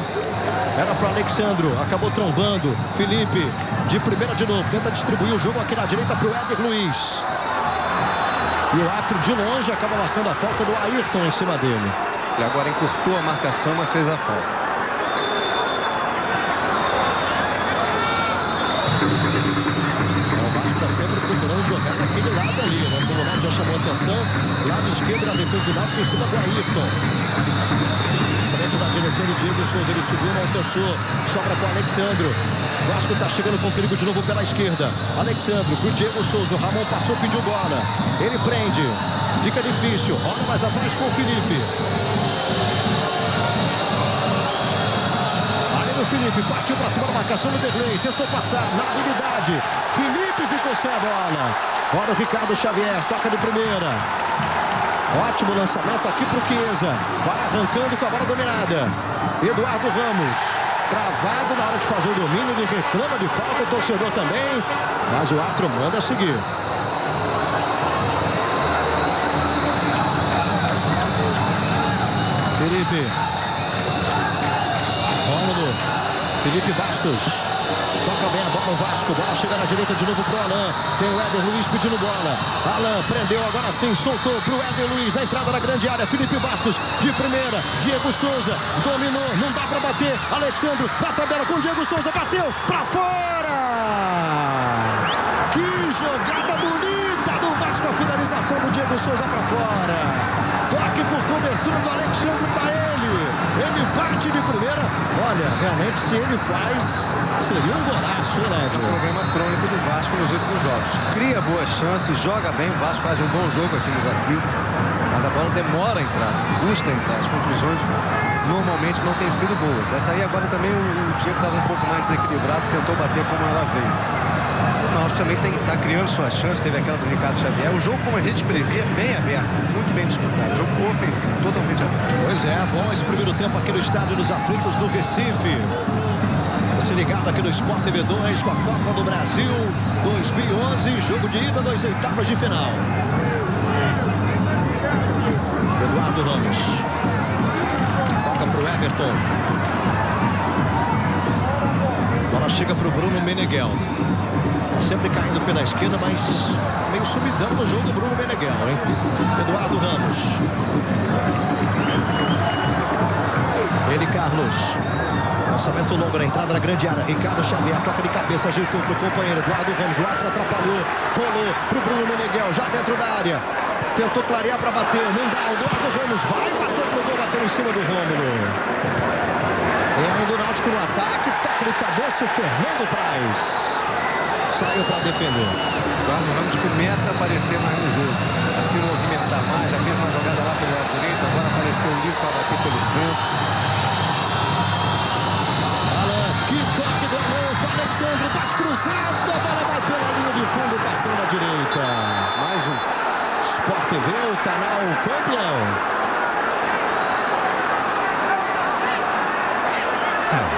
Era para o Alexandro, acabou trombando. Felipe, de primeira de novo, tenta distribuir o jogo aqui na direita para o Éder Luiz. E o árbitro de longe acaba marcando a falta do Ayrton em cima dele. Ele agora encurtou a marcação, mas fez a falta. O Vasco está sempre procurando jogar naquele lado ali, né? Como o Náutico já chamou a atenção, lado esquerdo na defesa do Náutico em cima do Ayrton. Lançamento da direção do Diego Souza, ele subiu, não alcançou, sobra com o Alexandro. Vasco está chegando com perigo de novo pela esquerda. Alexandro pro Diego Souza, o Ramon passou, pediu bola. Ele prende, fica difícil, rola mais atrás com o Felipe. Aí o Felipe partiu para cima da marcação do Derlei, tentou passar na habilidade. Felipe ficou sem a bola. Agora o Ricardo Xavier, toca de primeira. Ótimo lançamento aqui pro Chiesa. Vai arrancando com a bola dominada. Eduardo Ramos. Travado na hora de fazer o domínio. Ele reclama de falta, o torcedor também. Mas o árbitro manda seguir. Felipe. Rômulo. Felipe Bastos. Toca bem a bola o Vasco. Bola chega na direita de novo pro Alan. Tem o Éder Luiz pedindo bola. Alan prendeu agora sim. Soltou pro Éder Luiz na entrada da grande área. Felipe Bastos de primeira. Diego Souza dominou. Não dá pra bater. Alexandre na tabela com Diego Souza. Bateu pra fora. Que jogada bonita do Vasco. A finalização do Diego Souza pra fora. Toque por cobertura do Alexandre pra ele. Ele bate de primeira. Olha, realmente, se ele faz, seria um golaço, né, É um problema crônico do Vasco nos últimos jogos. Cria boas chances, joga bem. O Vasco faz um bom jogo aqui nos aflitos. mas a bola demora a entrar, custa a entrar. As conclusões normalmente não têm sido boas. Essa aí agora também o Diego estava um pouco mais desequilibrado, tentou bater como ela veio. O Náutico também está criando suas chances, teve aquela do Ricardo Xavier. O jogo, como a gente previa, bem aberto, muito bem disputado. Jogo ofensivo, totalmente aberto. Pois é, bom esse primeiro tempo aqui no Estádio dos Aflitos do Recife. Você ligado aqui no Sport TV 2 com a Copa do Brasil 2011, jogo de ida das oitavas de final. Eduardo Ramos toca para o Everton. Bola chega para o Bruno Meneghel. Tá sempre caindo pela esquerda, mas tá meio subidão no jogo do Bruno Meneghel, hein? Eduardo Ramos. Ele, Carlos. Lançamento longo na entrada da grande área. Ricardo Xavier toca de cabeça, ajeitou pro companheiro. Eduardo Ramos, o árbitro atrapalhou. Rolou pro Bruno Meneghel, já dentro da área. Tentou clarear para bater, não dá. Eduardo Ramos vai bater pro gol, bateu em cima do Rômulo. Tem ainda o Náutico no ataque, toca de cabeça o Fernando Praz. Saiu para defender. Eduardo Ramos começa a aparecer mais no jogo, a se movimentar mais, já fez uma jogada lá pelo lado direito, agora apareceu o livre para bater pelo centro. Alan, que toque do Alan para Alexandre, bate cruzado, a bola vai pela linha de fundo, passando à direita. Mais um. Sport TV, o canal campeão.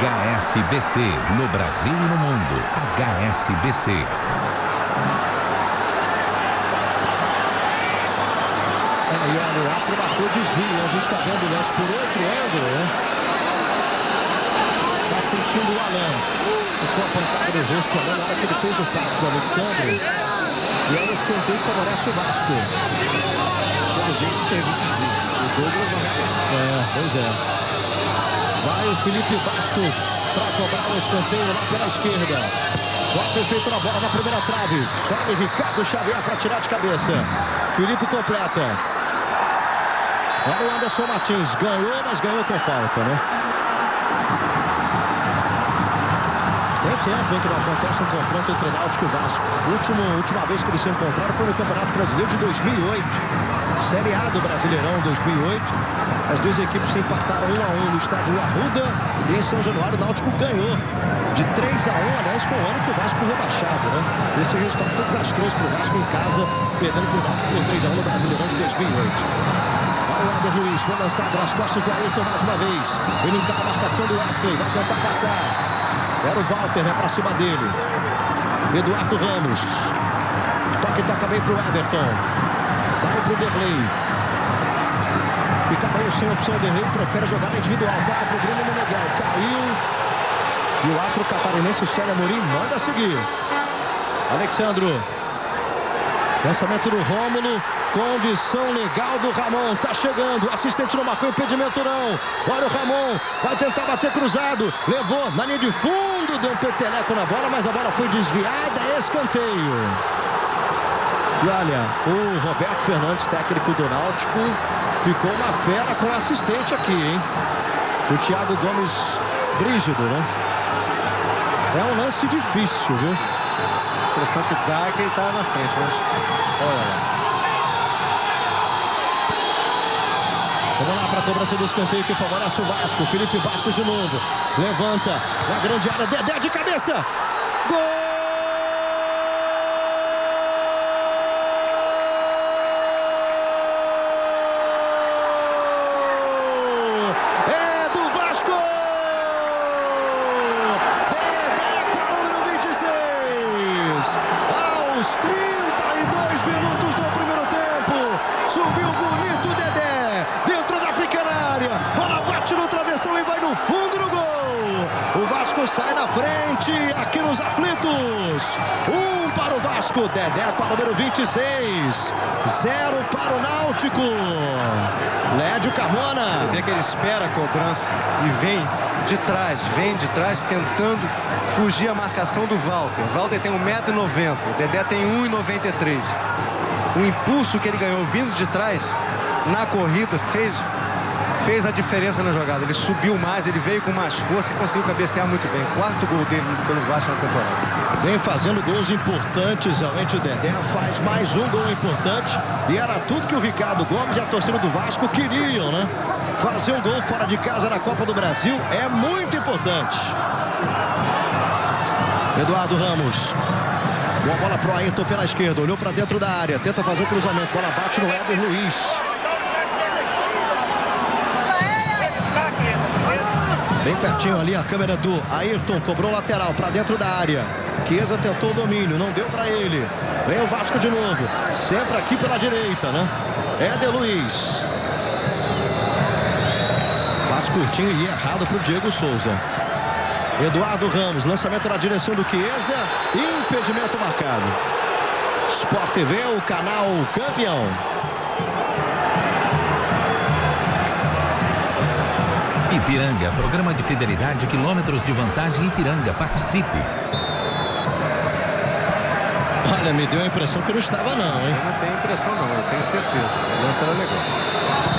HSBC, no Brasil e no mundo. HSBC. E olha, o árbitro marcou desvio. A gente está vendo o lance por outro ângulo, né? Tá sentindo o Alan. Sentiu uma pancada no rosto do Alan na hora que ele fez o passe para o Alexandre. E aí escanteio que favorece o Vasco. Pelo jeito teve desvio. O Douglas não reclamou. Pois é. Vai o Felipe Bastos para cobrar o escanteio lá pela esquerda. Bota efeito na bola na primeira trave. Sobe Ricardo Xavier para tirar de cabeça. Felipe completa. Olha o Anderson Martins. Ganhou, mas ganhou com falta, né? Tem tempo em que não acontece um confronto entre Náutico e Vasco. Última vez que eles se encontraram foi no Campeonato Brasileiro de 2008. Série A do Brasileirão 2008. As duas equipes se empataram 1-1 no estádio Arruda. E em São Januário o Náutico ganhou de 3-1. Aliás, foi o ano que o Vasco foi rebaixado, né? Esse resultado foi desastroso para o Vasco em casa, perdendo para o Náutico por 3-1 no Brasileirão de 2008. Para o Éder Luiz, foi lançado nas costas do Ayrton mais uma vez. Ele encara a marcação do Wesley, vai tentar passar. Era o Walter, né, para cima dele. Eduardo Ramos. Toca bem para o Everton. Dá para o Derlei. Fica meio sem opção, o Derlei prefere jogar individual. Toca para o Bruno Meneghel. Caiu. E o árbitro catarinense, o Célio Amorim, manda seguir. Alexandro. Lançamento do Rômulo. Condição legal do Ramon. Tá chegando. Assistente não marcou impedimento, não. Olha o Ramon. Vai tentar bater cruzado. Levou na linha de fundo. Deu um peteleco na bola, mas a bola foi desviada. Escanteio. E olha, o Roberto Fernandes, técnico do Náutico, ficou uma fera com o assistente aqui, hein? O Thiago Gomes Brígido, né? É um lance difícil, viu? A impressão que dá é que ele tá na frente, mas olha lá. Vamos lá para a cobrança do escanteio que favorece o Vasco. Felipe Bastos de novo. Levanta na grande área. Dedé de cabeça. Gol! É do Vasco! Dedé com o número 26. Aos 32 minutos do primeiro tempo. Subiu bonito o Dedé. Dentro da pequena área. Bola bate no travessão e vai no fundo do gol. O Vasco sai na frente aqui nos aflitos. 1 para o Vasco. Dedé com a número 26. 0 para o Náutico. Lédio Carmona. Você vê que ele espera a cobrança e vem de trás tentando fugir a marcação do Walter. Walter tem 1,90 m. Dedé tem 1,93 m. O impulso que ele ganhou vindo de trás na corrida fez a diferença na jogada. Ele subiu mais, ele veio com mais força e conseguiu cabecear muito bem. Quarto gol dele pelo Vasco na temporada. Vem fazendo gols importantes, realmente o Dedé faz mais um gol importante e era tudo que o Ricardo Gomes e a torcida do Vasco queriam, né? Fazer um gol fora de casa na Copa do Brasil é muito importante. Eduardo Ramos. Boa bola pro Ayrton pela esquerda, olhou para dentro da área, tenta fazer o cruzamento, bola bate no Éder Luiz. Bem pertinho ali a câmera do Ayrton, cobrou lateral para dentro da área. Chiesa tentou o domínio, não deu para ele. Vem o Vasco de novo, sempre aqui pela direita, né? Éder Luiz. Passe curtinho e errado para o Diego Souza. Eduardo Ramos, lançamento na direção do Chiesa, impedimento marcado. Sport TV, o canal campeão. Ipiranga, programa de fidelidade, quilômetros de vantagem Ipiranga. Participe. Olha, me deu a impressão que não estava não, hein? Eu não tenho impressão não, eu tenho certeza. O lance era legal.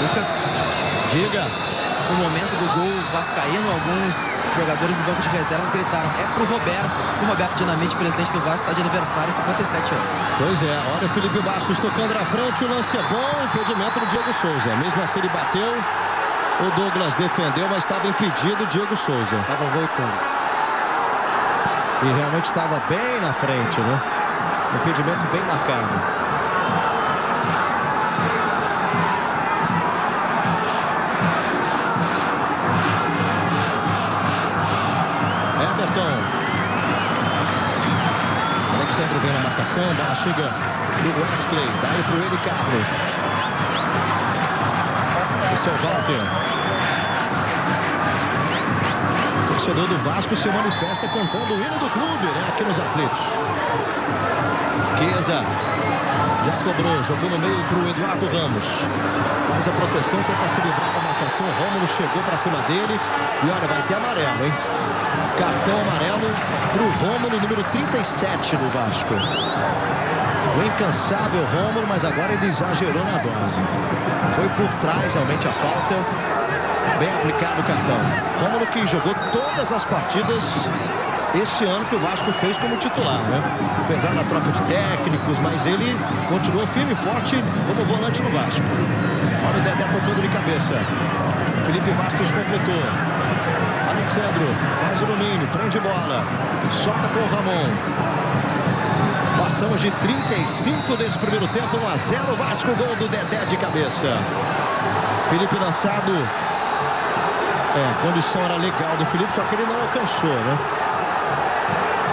Lucas, Diga. no momento do gol vascaíno, alguns jogadores do banco de reservas gritaram: é pro Roberto. O Roberto Dinamite, presidente do Vasco, está de aniversário, 57 anos. Pois é, olha o Felipe Bastos tocando na frente, o lance é bom, impedimento do Diego Souza. Mesmo assim ele bateu, o Douglas defendeu, mas estava impedido o Diego Souza. Estava voltando. E realmente estava bem na frente, né? Impedimento bem marcado. Everton. Alexandre vem na marcação, a bola chega pro Wesley, daí pro ele Carlos. Esse é o Walter. O torcedor do Vasco se manifesta cantando o hino do clube, né? Aqui nos aflitos. Chiesa já cobrou, jogou no meio pro Eduardo Ramos. Faz a proteção, tenta se livrar da marcação. Rômulo chegou para cima dele. E olha, vai ter amarelo, hein? Cartão amarelo pro Rômulo, número 37 do Vasco. O incansável Rômulo, mas agora ele exagerou na dose. Foi por trás realmente a falta. Bem aplicado o cartão. Rômulo que jogou todas as partidas este ano que o Vasco fez como titular, né? Apesar da troca de técnicos, mas ele continuou firme e forte como volante no Vasco. Olha o Dedé tocando de cabeça. Felipe Bastos completou. Alexandro faz o domínio, prende bola, solta com o Ramon. Passamos de 35 desse primeiro tempo, 1-0 Vasco, gol do Dedé de cabeça. Felipe lançado. A condição era legal do Felipe, só que ele não alcançou, né?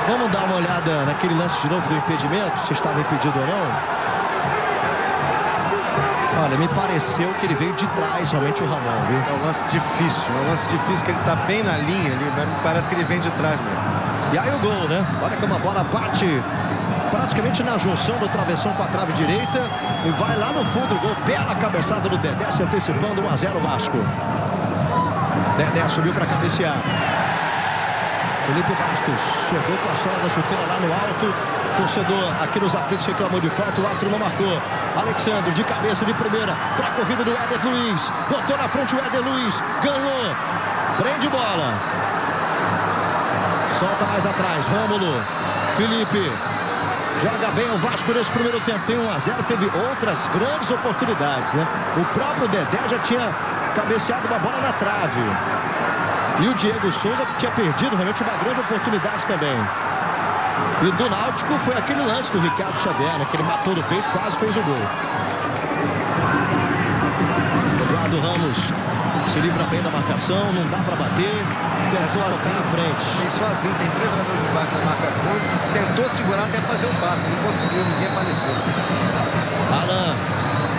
Vamos dar uma olhada naquele lance de novo do impedimento, se estava impedido ou não. Olha, me pareceu que ele veio de trás realmente o Ramon, viu? É um lance difícil, que ele tá bem na linha ali, mas me parece que ele vem de trás mesmo. E aí o gol, né? Olha como a bola bate praticamente na junção do travessão com a trave direita e vai lá no fundo do gol. Bela cabeçada do Dedé, se antecipando, 1-0 Vasco. Dedé subiu para cabecear. Felipe Bastos chegou com a sola da chuteira lá no alto. Torcedor aqui nos aflitos reclamou de falta, o árbitro não marcou. Alexandre de cabeça de primeira para a corrida do Éder Luiz. Botou na frente o Éder Luiz, ganhou, prende bola. Solta mais atrás, Rômulo. Felipe joga bem o Vasco nesse primeiro tempo. Tem 1-0, teve outras grandes oportunidades, né? O próprio Dedé já tinha cabeceado uma bola na trave. E o Diego Souza tinha perdido realmente uma grande oportunidade também. E do Náutico foi aquele lance do Ricardo Xavier, né, que ele matou do peito, quase fez o gol. Eduardo Ramos se livra bem da marcação, não dá para bater. Tentou assim em frente. Tem sozinho, tem 3 jogadores do Vasco na marcação. Tentou segurar até fazer o passe, não conseguiu, ninguém apareceu. Alan,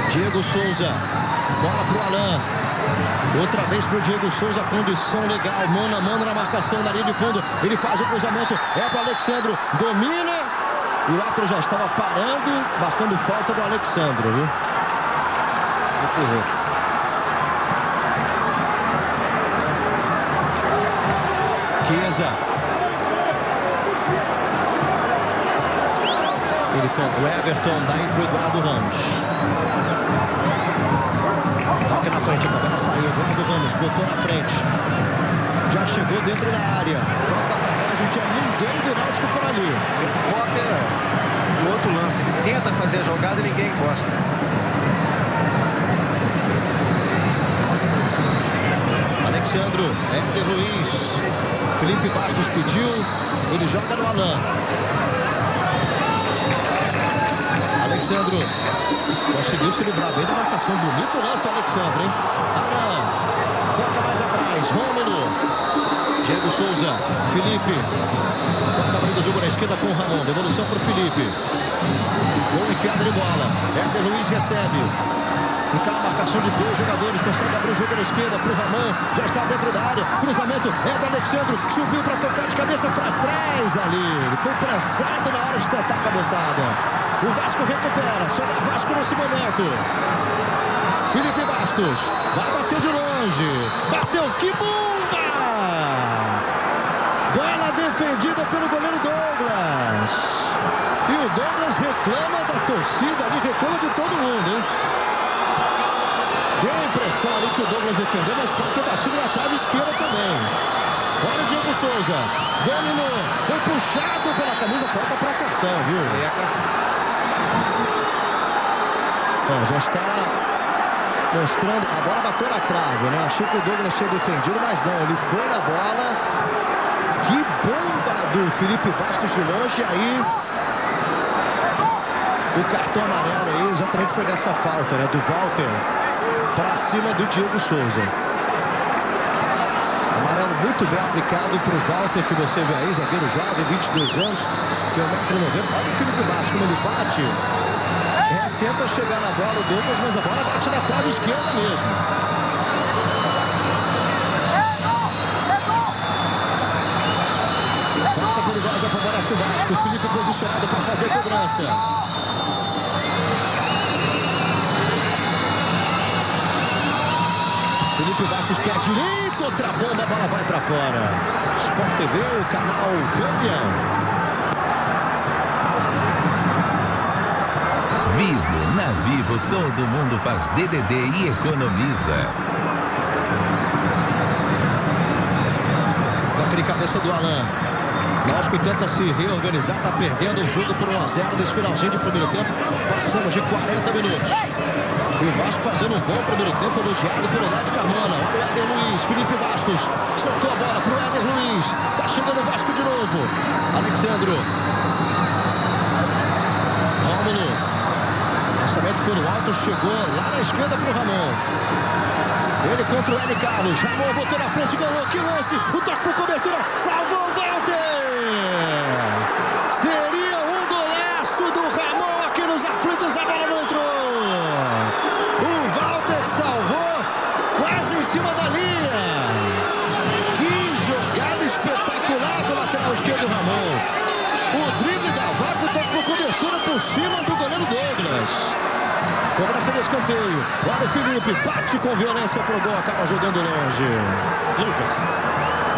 Diego Souza, bola pro Alan. Outra vez para o Diego Souza, condição legal, mano a mano na marcação da linha de fundo. Ele faz o cruzamento, é para o Alexandre, domina. E o árbitro já estava parando, marcando falta do Alexandre, viu? Empurrou. Chiesa. Ele com o Everton, daí para o Eduardo Ramos. Toca na na frente, a tabela saiu. Eduardo Ramos botou na frente. Já chegou dentro da área. Toca pra trás, não tinha ninguém do Náutico por ali. Cópia do outro lance. Ele tenta fazer a jogada e ninguém encosta. Alexandro, Éder Luiz. Felipe Bastos pediu. Ele joga no Alan. Alexandro conseguiu se livrar bem da marcação. Bonito lance do Alexandre, hein? Alan toca mais atrás. Rômulo. Diego Souza. Felipe. Toca abrindo o jogo na esquerda com o Ramon. Devolução para o Felipe. Boa enfiada de bola. Éder Luiz recebe. Encara a marcação de 2 jogadores. Consegue abrir o jogo na esquerda para o Ramon. Já está dentro da área. Cruzamento é para o Alexandre. Subiu para tocar de cabeça para trás ali. Ele foi prensado na hora de tentar a cabeçada. O Vasco recupera. Só dá Vasco nesse momento. Felipe Bastos. Vai bater de longe. Bateu. Que bomba! Bola defendida pelo goleiro Douglas. E o Douglas reclama da torcida ali. Reclama de todo mundo, hein? Deu a impressão ali que o Douglas defendeu, mas pode ter batido na trave esquerda também. Olha o Diego Souza. Dominou. Foi puxado pela camisa. Falta para cartão, viu? Já está mostrando. A bola bateu na trave, né? Achei que o Douglas tinha defendido, mas não. Ele foi na bola. Que bomba do Felipe Bastos de longe. Aí o cartão amarelo aí exatamente foi dessa falta, né? Do Walter para cima do Diego Souza. Amarelo muito bem aplicado para o Walter, que você vê aí, zagueiro jovem, 22 anos, tem 1,90 m. Olha o Felipe Bastos como ele bate. Tenta chegar na bola o Douglas, mas a bola bate na trave esquerda mesmo. Falta perigosa, favorece o Vasco. O Felipe posicionado para fazer a cobrança. Felipe Bastos, pé direito, outra bomba, a bola vai para fora. Sport TV, o canal campeão. Vivo, na Vivo, todo mundo faz DDD e economiza. Toca de cabeça do Alan. Náutico tenta se reorganizar, está perdendo o jogo por 1 a 0 nesse finalzinho de primeiro tempo. Passamos de 40 minutos. E o Vasco fazendo um bom primeiro tempo, elogiado pelo Lédio Carmona. Olha o Éder Luiz, Felipe Bastos. Soltou a bola para o Éder Luiz. Está chegando o Vasco de novo. Alexandro. Rômulo. Lançamento pelo alto, chegou lá na esquerda para o Ramon. Ele contra o L. Carlos. Ramon botou na frente, ganhou. Que lance. O toque por cobertura. Salvou o Walter. Seria um golaço do Ramon aqui nos aflitos. A bola não entrou. O Walter salvou quase em cima da linha. Que jogada espetacular do lateral esquerdo Ramon. O drible da vaca, o toque por cobertura por cima do goleiro Douglas. Cobrança de escanteio. Olha o Felipe, bate com violência pro gol, acaba jogando longe. Lucas,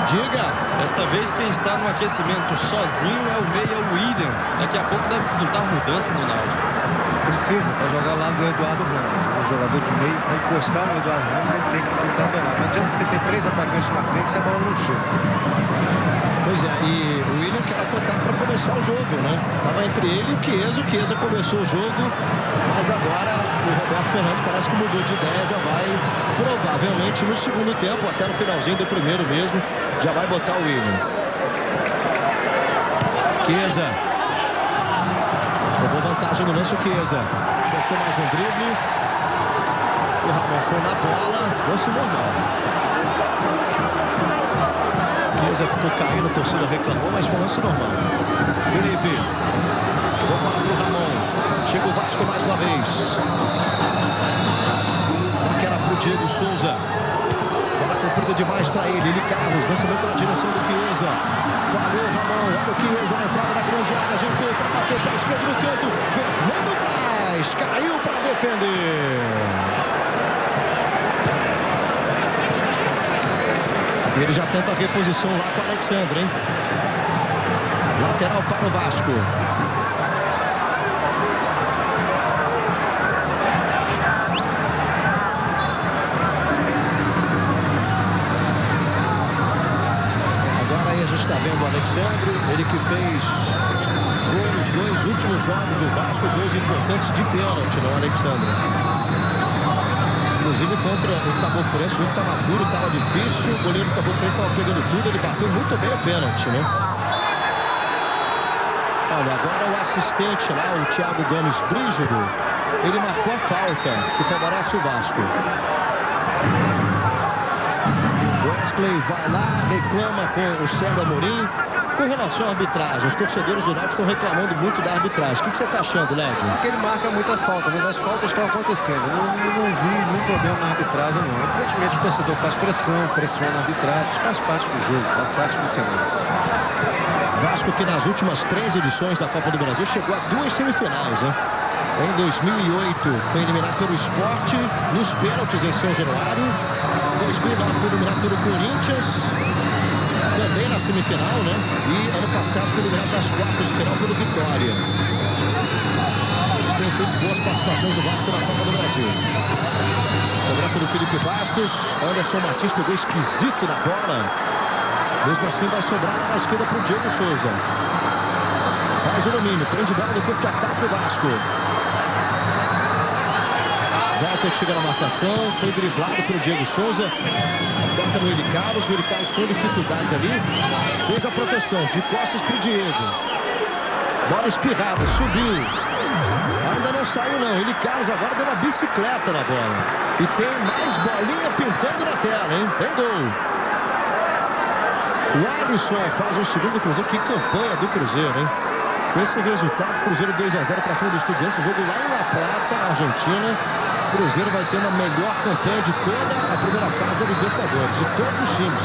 diga. Desta vez quem está no aquecimento sozinho é o meia William. Daqui a pouco deve pintar mudança no Náutico. Precisa para jogar lá do Eduardo Ramos. O jogador de meio, para encostar no Eduardo Ramos, ele tem que tabelar. Não adianta você ter 3 atacantes na frente se a bola não chega. Pois é, e o William que era cotado para começar o jogo, né? Tava entre ele e o Chiesa começou o jogo, mas agora o Roberto Fernandes parece que mudou de ideia, já vai provavelmente no segundo tempo, até no finalzinho do primeiro mesmo, já vai botar o William. Chiesa. Levou vantagem no lance o Chiesa. Tentou mais um drible. O Ramon foi na bola, lance normal. Chiesa ficou caindo, a torcida reclamou, mas foi um lance normal. Felipe. Boa bola pro Ramon. Chega o Vasco mais uma vez. Toque era pro Diego Souza. Bola comprida demais para ele. Ele Carlos, lançamento na direção do Chiesa. Falhou o Ramon. Olha o Chiesa na entrada da grande área. Ajeitou para bater pé esquerdo no canto. Fernando Praz caiu para defender. Ele já tenta a reposição lá com o Alexandre, hein? Lateral para o Vasco. gente está vendo o Alexandre, ele que fez gol nos 2 últimos jogos do Vasco, gols importantes de pênalti, não, Alexandre? Inclusive contra o Cabo Frense, o jogo estava duro, estava difícil, o goleiro do Cabo Frense estava pegando tudo, ele bateu muito bem o pênalti, né? Olha, agora o assistente lá, o Thiago Gomes Brígido, ele marcou a falta que favorece o Vasco. Wesley vai lá, reclama com o Célio Amorim. Com relação à arbitragem, os torcedores do Náutico estão reclamando muito da arbitragem. O que você está achando, Led? Porque ele marca muita falta, mas as faltas estão acontecendo. Não vi nenhum problema na arbitragem, não. Evidentemente o torcedor faz pressão, pressiona a arbitragem, isso faz parte do jogo, faz parte do cenário. Vasco que nas últimas 3 edições da Copa do Brasil chegou a 2 semifinais, né? Em 2008 foi eliminado pelo Sport nos pênaltis em São Januário. 2009 foi eliminado pelo Corinthians, também na semifinal, né? E ano passado foi eliminado nas quartas de final pelo Vitória. Eles têm feito boas participações do Vasco na Copa do Brasil. Cobrança do Felipe Bastos. Anderson Martins pegou esquisito na bola. Mesmo assim vai sobrar lá na esquerda para o Diego Souza. Faz o domínio, prende bola do campo de ataque o Vasco. Walter chega na marcação, foi driblado pelo Diego Souza. Toca no Eli Carlos, o Eli Carlos com dificuldades ali. Fez a proteção, de costas para o Diego. Bola espirrada, subiu. Ainda não saiu não, Eli Carlos agora deu uma bicicleta na bola. E tem mais bolinha pintando na tela, hein? Tem gol. O Alisson faz o segundo do Cruzeiro. Que campanha do Cruzeiro, hein? Com esse resultado, Cruzeiro 2-0 para cima do Estudiantes. O jogo lá em La Plata, na Argentina. O Cruzeiro vai ter a melhor campanha de toda a primeira fase da Libertadores, de todos os times.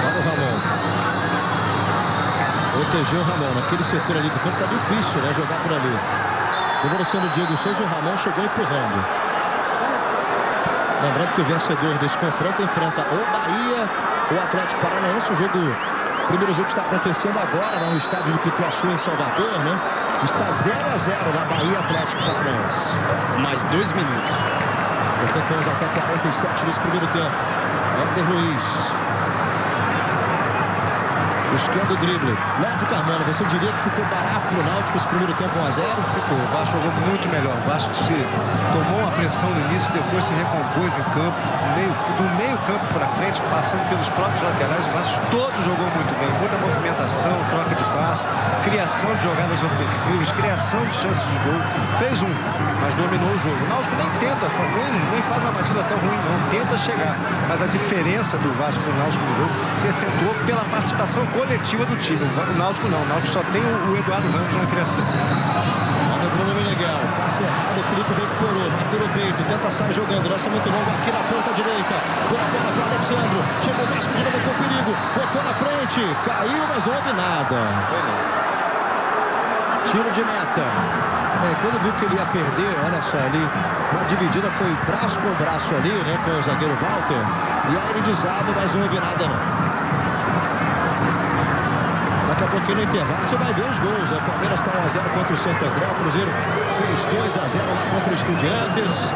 Olha o Ramon. Protegeu o Ramon. Naquele setor ali do campo tá difícil, né? Jogar por ali. Devolução do Diego Souza, o Ramon chegou empurrando. Lembrando que o vencedor desse confronto enfrenta ou Bahia ou Atlético Paranaense. O primeiro jogo está acontecendo agora lá no estádio de Pituaçu, em Salvador, né? Está 0-0 na Bahia Atlético Paranaense. Mais 2 minutos. Portanto, vamos até 47 nesse primeiro tempo. Éder Luiz. Buscando o drible. Lédio Carmona, você diria que ficou barato pro Náutico esse primeiro tempo 1-0? Ficou. O Vasco jogou muito melhor. O Vasco se tomou uma pressão no início, depois se recompôs em campo. Do meio campo para frente, passando pelos próprios laterais. O Vasco todo jogou muito bem. Muita movimentação, troca de passe, criação de jogadas ofensivas, criação de chances de gol. Fez mas dominou o jogo. O Náutico nem tenta, nem faz uma batida tão ruim, não. Tenta chegar. Mas a diferença do Vasco com o Náutico no jogo se acentuou pela participação coletiva do time. O Náutico não. O Náutico só tem o Eduardo Ramos na criação. Olha o Bruno Meneghel. Passe errado. O Felipe recuperou. Bateu no peito. Tenta sair jogando. Lançamento longo aqui na ponta direita. Boa bola para Alexandre. Chegou o Vasco de novo com perigo. Botou na frente. Caiu, mas não houve nada. Foi nada. Tiro de meta. Quando viu que ele ia perder, olha só ali, uma dividida foi braço com braço ali, né, com o zagueiro Walter. E aí ele desaba, mas não houve nada não. Daqui a pouquinho no intervalo você vai ver os gols, né? O Palmeiras está 1-0 contra o Santo André, o Cruzeiro fez 2-0 lá contra o Estudiantes.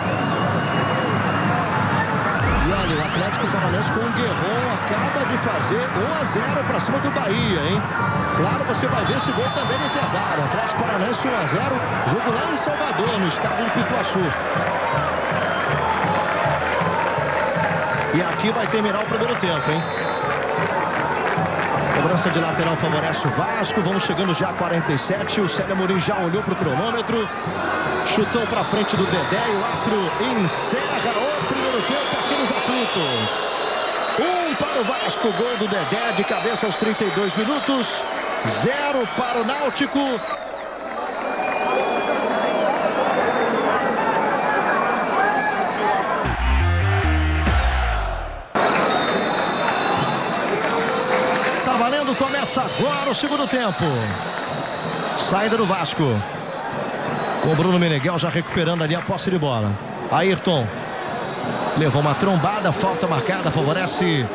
E olha, o Atlético Paranaense com o Guerron acaba de fazer 1-0 para cima do Bahia, hein? Claro, você vai ver esse gol também no intervalo. Atlético Paranaense 1-0, jogo lá em Salvador, no estádio de Pituaçu. E aqui vai terminar o primeiro tempo, hein? Cobrança de lateral favorece o Vasco. Vamos chegando já a 47. O Célio Amorim já olhou para o cronômetro. Chutão para frente do Dedé e o árbitro encerra o primeiro tempo aqui nos aflitos. 1 para o Vasco, gol do Dedé de cabeça aos 32 minutos. 0 para o Náutico. Tá valendo, começa agora o segundo tempo. Saída do Vasco. Com o Bruno Meneghel já recuperando ali a posse de bola. Ayrton. Levou uma trombada, falta marcada, favorece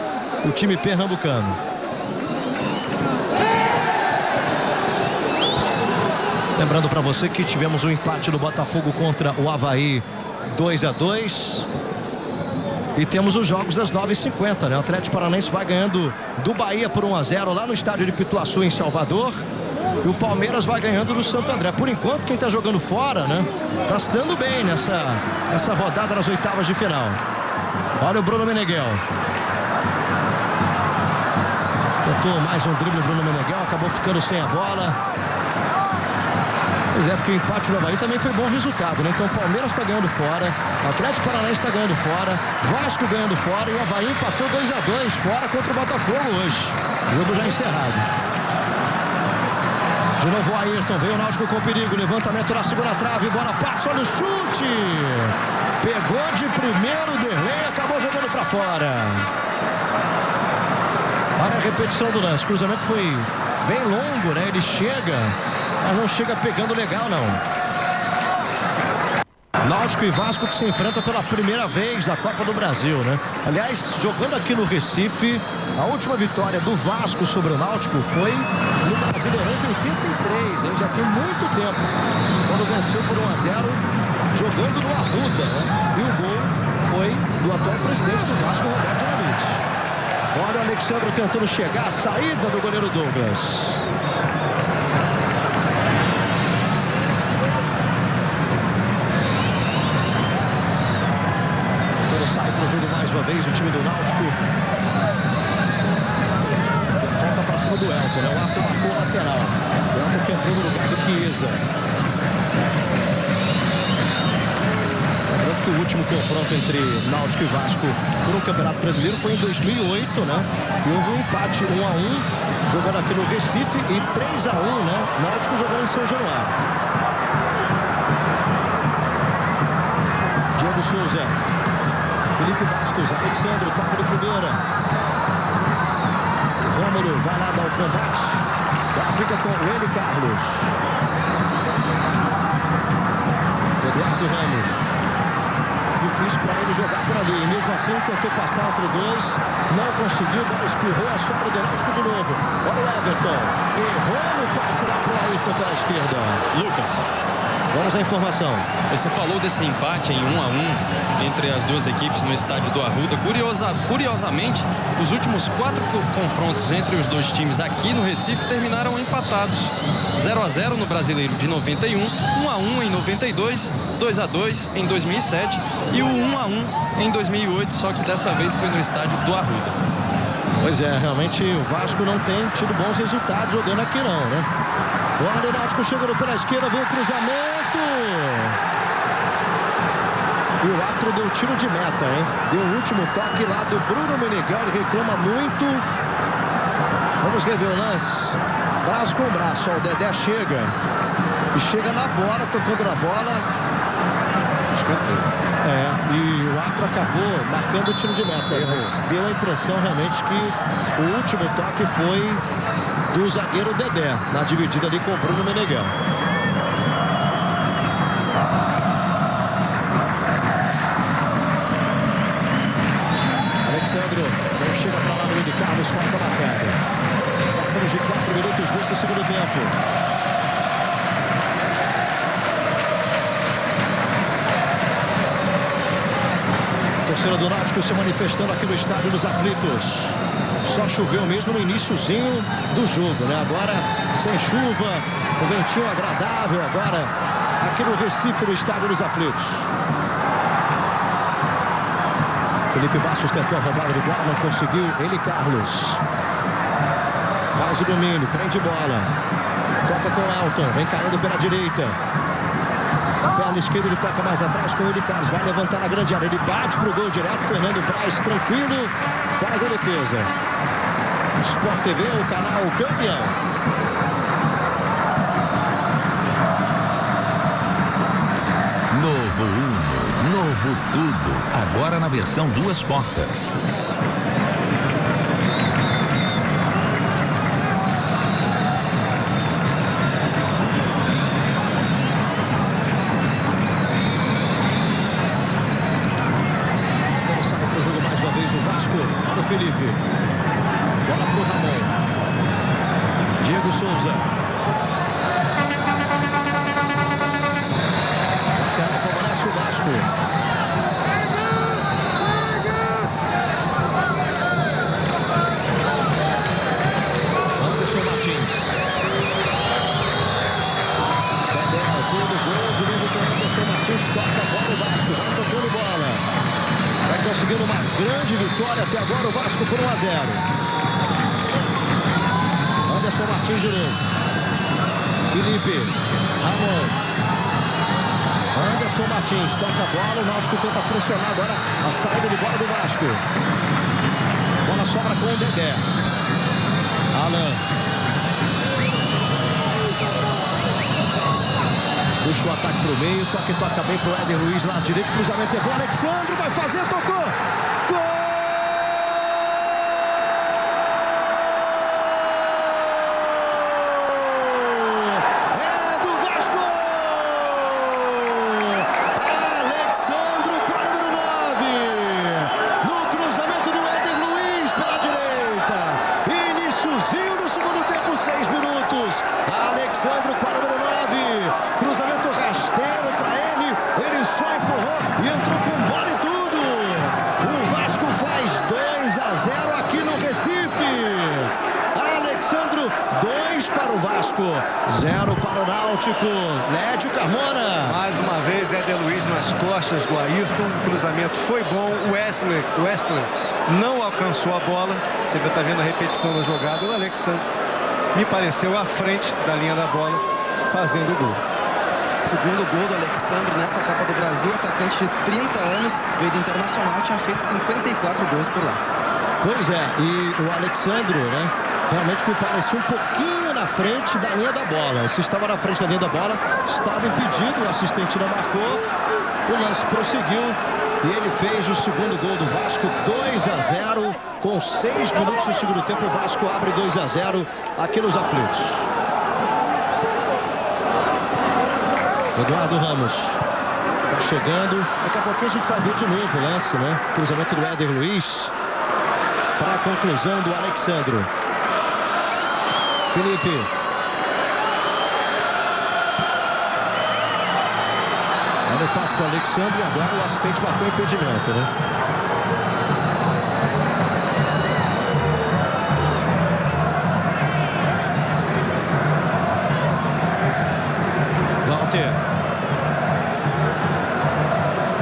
o time pernambucano. Lembrando para você que tivemos um empate do Botafogo contra o Avaí 2-2. E temos os jogos das 9h50, né? O Atlético Paranaense vai ganhando do Bahia por 1-0 lá no estádio de Pituaçu, em Salvador. E o Palmeiras vai ganhando do Santo André. Por enquanto, quem está jogando fora, né? Tá se dando bem nessa rodada das oitavas de final. Olha o Bruno Meneghel. Tentou mais um drible, Bruno Meneghel, acabou ficando sem a bola. Pois é, porque o empate do Avaí também foi bom resultado, né? Então o Palmeiras está ganhando fora, o Atlético Paranaense está ganhando fora, Vasco ganhando fora e o Avaí empatou 2-2 fora contra o Botafogo hoje. Jogo já encerrado. De novo o Ayrton, veio o Náutico com perigo, levantamento na segunda trave, bola passa, olha o chute! Pegou de primeiro, Derlei, acabou jogando para fora. Olha a repetição do lance, o cruzamento foi bem longo, né? Ele chega, mas não chega pegando legal, não. Náutico e Vasco que se enfrentam pela primeira vez na Copa do Brasil, né? Aliás, jogando aqui no Recife, a última vitória do Vasco sobre o Náutico foi no Brasileirão de 83, hein? Já tem muito tempo, quando venceu por 1-0, jogando no Arruda, né? E o gol foi do atual presidente do Vasco, Roberto Dinamite. Olha o Alexandre tentando chegar, a saída do goleiro Douglas. Tentando sair para o jogo mais uma vez o time do Náutico. Falta para cima do Elton, né? O Arthur marcou a lateral. O Elton que entrou no lugar do Chiesa. Lembrando que o último confronto entre Náutico e Vasco por um Campeonato Brasileiro foi em 2008, né? E houve um empate 1-1, jogando aqui no Recife, e 3-1, né? Náutico jogando em São Januário. Diego Souza, Felipe Bastos, Alexandre, toca de primeira. O Rômulo vai lá dar o combate. Ela fica com ele, Carlos. Eduardo Ramos. Difícil para ele jogar por ali. E mesmo assim ele tentou passar entre dois. Não conseguiu. Bola espirrou. A sobra do Náutico de novo. Olha o Everton. Errou no passe lá para o Ayrton pela esquerda. Lucas, vamos à informação. você falou desse empate em 1-1 entre as duas equipes no estádio do Arruda. Curiosamente, os últimos 4 confrontos entre os dois times aqui no Recife terminaram empatados. 0-0 no Brasileiro de 91, 1-1 em 92, 2-2 em 2007 e o 1-1 em 2008, só que dessa vez foi no estádio do Arruda. Pois é, realmente o Vasco não tem tido bons resultados jogando aqui não, né? Olha o Náutico chegando pela esquerda, vem o cruzamento. E o árbitro deu tiro de meta, hein? Deu o último toque lá do Bruno Meneghel, ele reclama muito. Vamos rever o lance. Braço com braço, ó, o Dedé chega. E chega na bola, tocando na bola. E o árbitro acabou marcando o tiro de meta. Mas deu a impressão realmente que o último toque foi do zagueiro Dedé, na dividida ali com o Bruno Meneghel. Alexandre não chega para lá no Willi Carlos, falta marcada. Passamos de 4 minutos desse segundo tempo. Torcida do Náutico se manifestando aqui no Estádio dos Aflitos. Só choveu mesmo no iniciozinho do jogo, né? Agora sem chuva, um ventinho agradável agora aqui no Recife, no Estádio dos Aflitos. Felipe Bastos tentou a roubada de bola, não conseguiu. Ele, Carlos. Faz o domínio, prende bola. Toca com o Elton, vem caindo pela direita. Na perna esquerda ele toca mais atrás com ele, Carlos. Vai levantar na grande área, ele bate pro gol direto. Fernando Praz, tranquilo, faz a defesa. Sport TV, o canal campeão. Novo Uno, novo tudo. Agora na versão 2 portas. Então sai para o jogo mais uma vez o Vasco. Olha o Felipe. Bola pro Ramon. Diego Souza. Lateral favorece o Vasco. conseguindo uma grande vitória até agora, o Vasco por 1 a 0. Anderson Martins de novo. Felipe, Ramon. Anderson Martins toca a bola, o Náutico tenta pressionar agora a saída de bola do Vasco. Bola sobra com o Dedé. Alan. Puxa o ataque pro meio, toca bem pro Éder Luiz lá direito, cruzamento é bom, Alexandre vai fazer, tocou! Gol! É do Vasco! Alexandre com a número 9, no cruzamento do Éder Luiz pela direita, iniciozinho do segundo tempo, 6 minutos, Alexandre com a número 9, cruzamento rasteiro para ele só empurrou e entrou com bola e tudo. O Vasco faz 2 a 0 aqui no Recife. Alexandre, 2 para o Vasco, 0 para o Náutico. Lédio Carmona. Mais uma vez, Éder Luiz nas costas do Ayrton. O cruzamento foi bom. O Wesley não alcançou a bola. Você está vendo a repetição da jogada. O Alexandre me pareceu à frente da linha da bola, fazendo o gol. Segundo gol do Alexandre nessa Copa do Brasil, atacante de 30 anos, veio do Internacional, tinha feito 54 gols por lá. Pois é, e o Alexandre, né, realmente me parecia um pouquinho na frente da linha da bola. Se estava na frente da linha da bola, estava impedido, o assistente não marcou, o lance prosseguiu e ele fez o segundo gol do Vasco, 2 a 0, com 6 minutos do segundo tempo, o Vasco abre 2 a 0 aqui nos aflitos. Eduardo Ramos tá chegando, daqui a pouquinho a gente vai ver de novo o lance, né? Cruzamento do Éder Luiz para a conclusão do Alexandre. Felipe. Olha o passe para o Alexandre e agora o assistente marcou impedimento, né?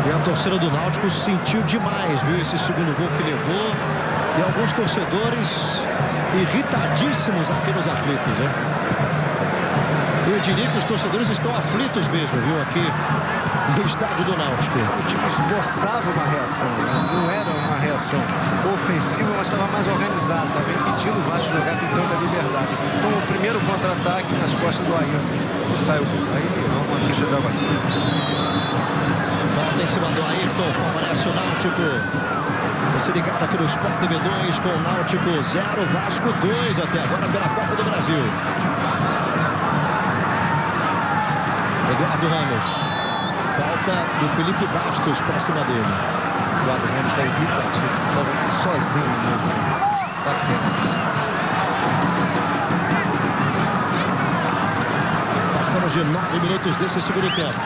E a torcida do Náutico sentiu demais, viu, esse segundo gol que levou. Tem alguns torcedores irritadíssimos aqui nos aflitos, né? Eu diria que os torcedores estão aflitos mesmo, viu, aqui no estádio do Náutico. O time esboçava uma reação, né? Não era uma reação ofensiva, mas estava mais organizado, estava impedindo o Vasco de jogar com tanta liberdade. Então o primeiro contra-ataque nas costas do Ayrton e saiu. Aí é uma picha de água fria. Falta em cima do Ayrton, favorece o Náutico. Você ligado aqui no Sport TV 2 com o Náutico 0, Vasco 2 até agora pela Copa do Brasil. Eduardo Ramos. Falta do Felipe Bastos para cima dele. Eduardo Ramos está irritadíssimo, está jogando sozinho no meio. Dá pena. Passamos de 9 minutos desse segundo tempo.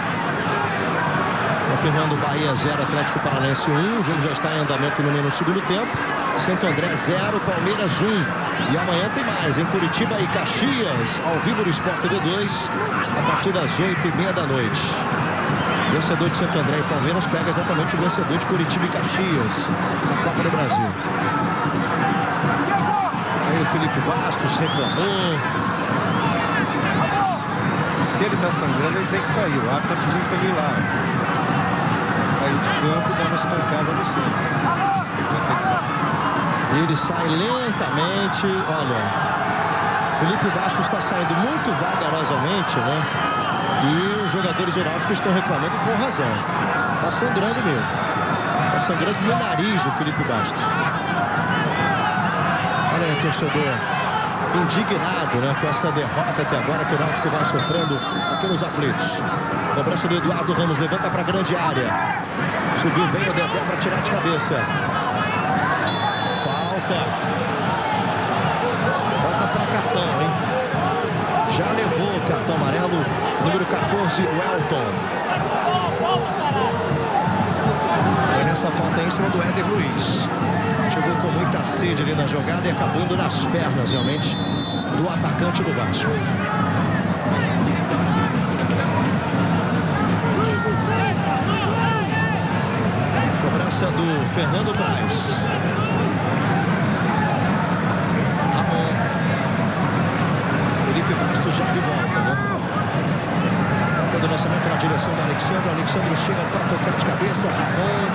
Confirmando Bahia 0, Atlético Paranaense 1. O jogo já está em andamento no segundo tempo. Santo André 0, Palmeiras 1. E amanhã tem mais, em Curitiba e Caxias, ao vivo no Sport TV 2, a partir das 8h30 da noite. Vencedor de Santo André e Palmeiras pega exatamente o vencedor de Curitiba e Caxias, na Copa do Brasil. Aí o Felipe Bastos reclamou. Se ele está sangrando, ele tem que sair. O árbitro está pedindo para ele ir lá. Sair de campo e dar uma estancada no centro. Vai ter que sair. Ele sai lentamente. Olha, Felipe Bastos está saindo muito vagarosamente, né? E os jogadores do Náutico estão reclamando com razão. Está sangrando mesmo. Está sangrando no nariz o Felipe Bastos. Olha aí, torcedor indignado, né, com essa derrota até agora que o Náutico vai sofrendo aqui nos aflitos. Cobrança do Eduardo Ramos, levanta para a grande área. Subiu bem o Dedé para tirar de cabeça. Falta para cartão, hein? Já levou o cartão amarelo, número 14, Welton. Foi nessa falta aí em cima do Éder Luiz. Chegou com muita sede ali na jogada e acabou indo nas pernas, realmente, do atacante do Vasco. cobrança do Fernando Praz. Ramon. Felipe Bastos já de volta, né? Tentando o lançamento na direção do Alexandre. Alexandre chega para tocar de cabeça. Ramon.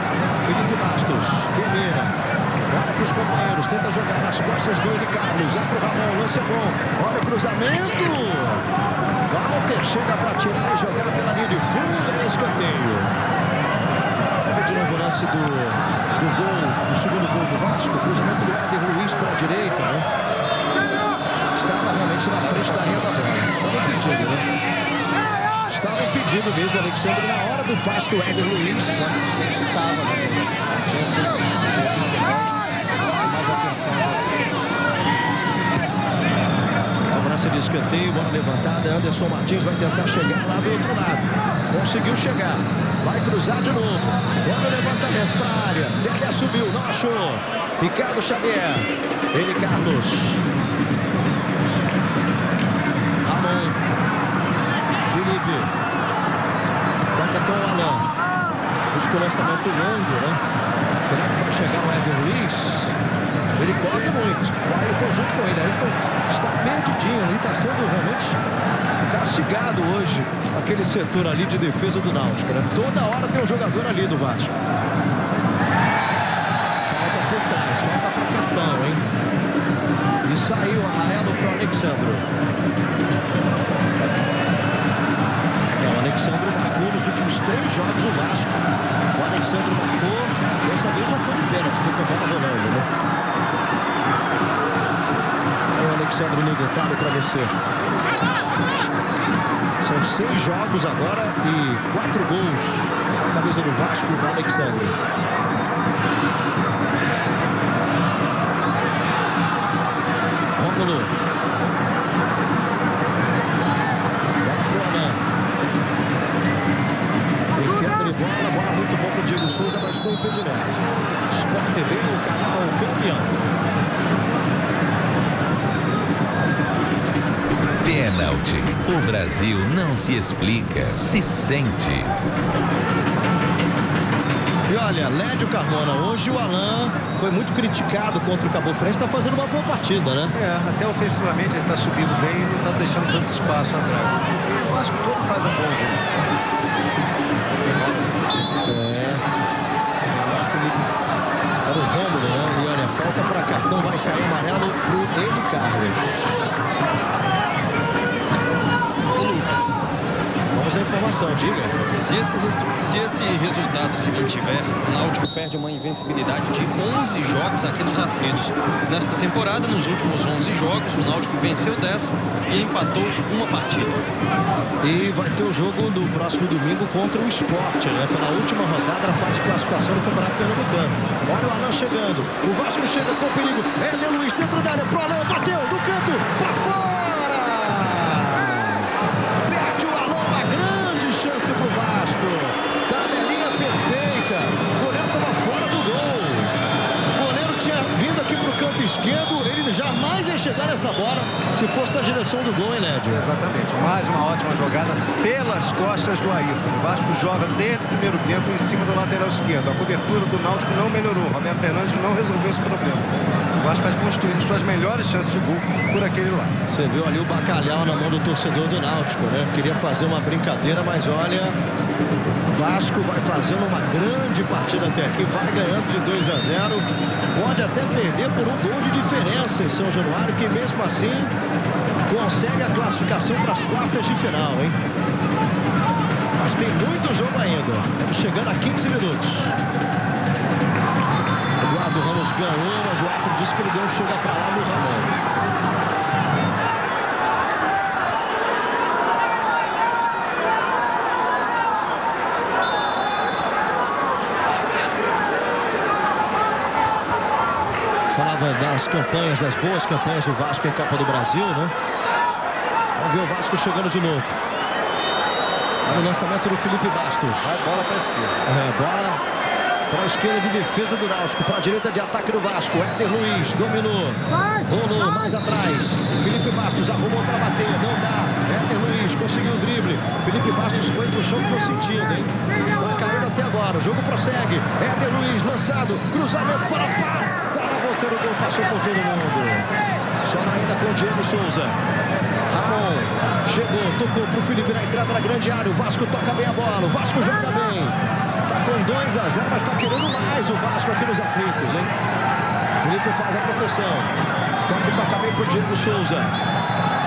Felipe Bastos domina. Olha para os companheiros. Tenta jogar nas costas do Eli Carlos. É para o Ramon. Lance é bom. Olha o cruzamento. Walter chega para tirar e jogar pela linha de fundo. É escanteio. Vai ver de novo o lance do gol, do segundo gol do Vasco. Cruzamento do Éder Luiz para a direita, né? Estava realmente na frente da linha da bola. Estava impedido, né? Estava impedido mesmo o Alexandre na hora do passe do Éder Luiz. O assistente estava, né? Tinha que observar com mais atenção. Cobrança de escanteio, bola levantada. Anderson Martins vai tentar chegar lá do outro lado. Conseguiu chegar. Vai cruzar de novo. Olha o levantamento para a área. Dedé subiu, não achou. Ricardo Xavier. Eli Carlos. Ramon. Felipe. Toca com o Alan. Busca o lançamento longo, né? Será que vai chegar o Éder Luiz? Ele corre muito. O Ayrton junto com ele. Ayrton está perdidinho. Ele está sendo realmente castigado hoje. Aquele setor ali de defesa do Náutico, né? Toda hora tem um jogador ali do Vasco. Falta por trás. Falta para cartão, hein? E saiu o amarelo para o Alexandre. O Alexandre marcou nos últimos 3 jogos o Vasco. O Alexandre marcou. Dessa vez não foi de pênalti. Foi com a bola rolando, né? Alexandre no detalhe para você. São 6 jogos agora e 4 gols na camisa do Vasco do Alexandre. Rômulo. Bola pro Alan. Enfiada de bola, bola muito boa pro Diego Souza, mas com impedimento. Sport TV, o canal campeão. Pênalti. O Brasil não se explica, se sente. E olha, Lédio Carmona, hoje o Alan foi muito criticado contra o Cabo Frense, está fazendo uma boa partida, né? Até ofensivamente ele está subindo bem e não está deixando tanto espaço atrás. O Vasco todo faz um bom jogo. Era o Rômulo, né? E olha, falta para cartão, vai sair amarelo pro Eli Carlos. Vamos à informação, diga. Se esse resultado se mantiver, o Náutico perde uma invencibilidade de 11 jogos aqui nos aflitos. Nesta temporada, nos últimos 11 jogos, o Náutico venceu 10 e empatou uma partida. E vai ter o jogo no próximo domingo contra o Sport, né? Pela última rodada da fase de classificação do Campeonato Pernambucano. Olha o Alan chegando. O Vasco chega com perigo. Éder Luiz dentro da área pro Alan. Bateu do canto pra fora. Chance pro Vasco. Tabelinha perfeita. O goleiro estava fora do gol. O goleiro tinha vindo aqui pro canto esquerdo. Ele jamais ia chegar nessa bola se fosse na direção do gol, hein, Lédio? Exatamente. Mais uma ótima jogada pelas costas do Ayrton. O Vasco joga desde o primeiro tempo em cima do lateral esquerdo. A cobertura do Náutico não melhorou. Roberto Fernandes não resolveu esse problema. O Vasco faz construindo suas melhores chances de gol por aquele lado. Você viu ali o bacalhau na mão do torcedor do Náutico, né? Queria fazer uma brincadeira, mas olha, Vasco vai fazendo uma grande partida até aqui, vai ganhando de 2-0, pode até perder por um gol de diferença em São Januário, que mesmo assim consegue a classificação para as quartas de final, hein? Mas tem muito jogo ainda, estamos chegando a 15 minutos. Eduardo Ramos ganhou, mas o árbitro disse que ele deu um chega para lá no Ramon. Falava das campanhas, das boas campanhas do Vasco em Copa do Brasil, né? Vamos ver o Vasco chegando de novo. Olha o lançamento do Felipe Bastos. Vai bola para a esquerda. Bola para a esquerda de defesa do Náutico. Para a direita de ataque do Vasco. Éder Luiz dominou. Rolou mais atrás. Felipe Bastos arrumou para bater. Não dá. Éder Luiz conseguiu o drible. Felipe Bastos foi pro chão, ficou sentindo, hein? Tá caindo a até agora. O jogo prossegue. Éder Luiz lançado. Cruzamento para passa na boca do gol. Passou por todo mundo. Sobra ainda com o Diego Souza. Ramon chegou, tocou para o Felipe na entrada da grande área. O Vasco toca bem a bola. O Vasco joga bem. Está com 2-0, mas está querendo mais o Vasco aqui nos aflitos, hein? Felipe faz a proteção. Toca bem para o Diego Souza.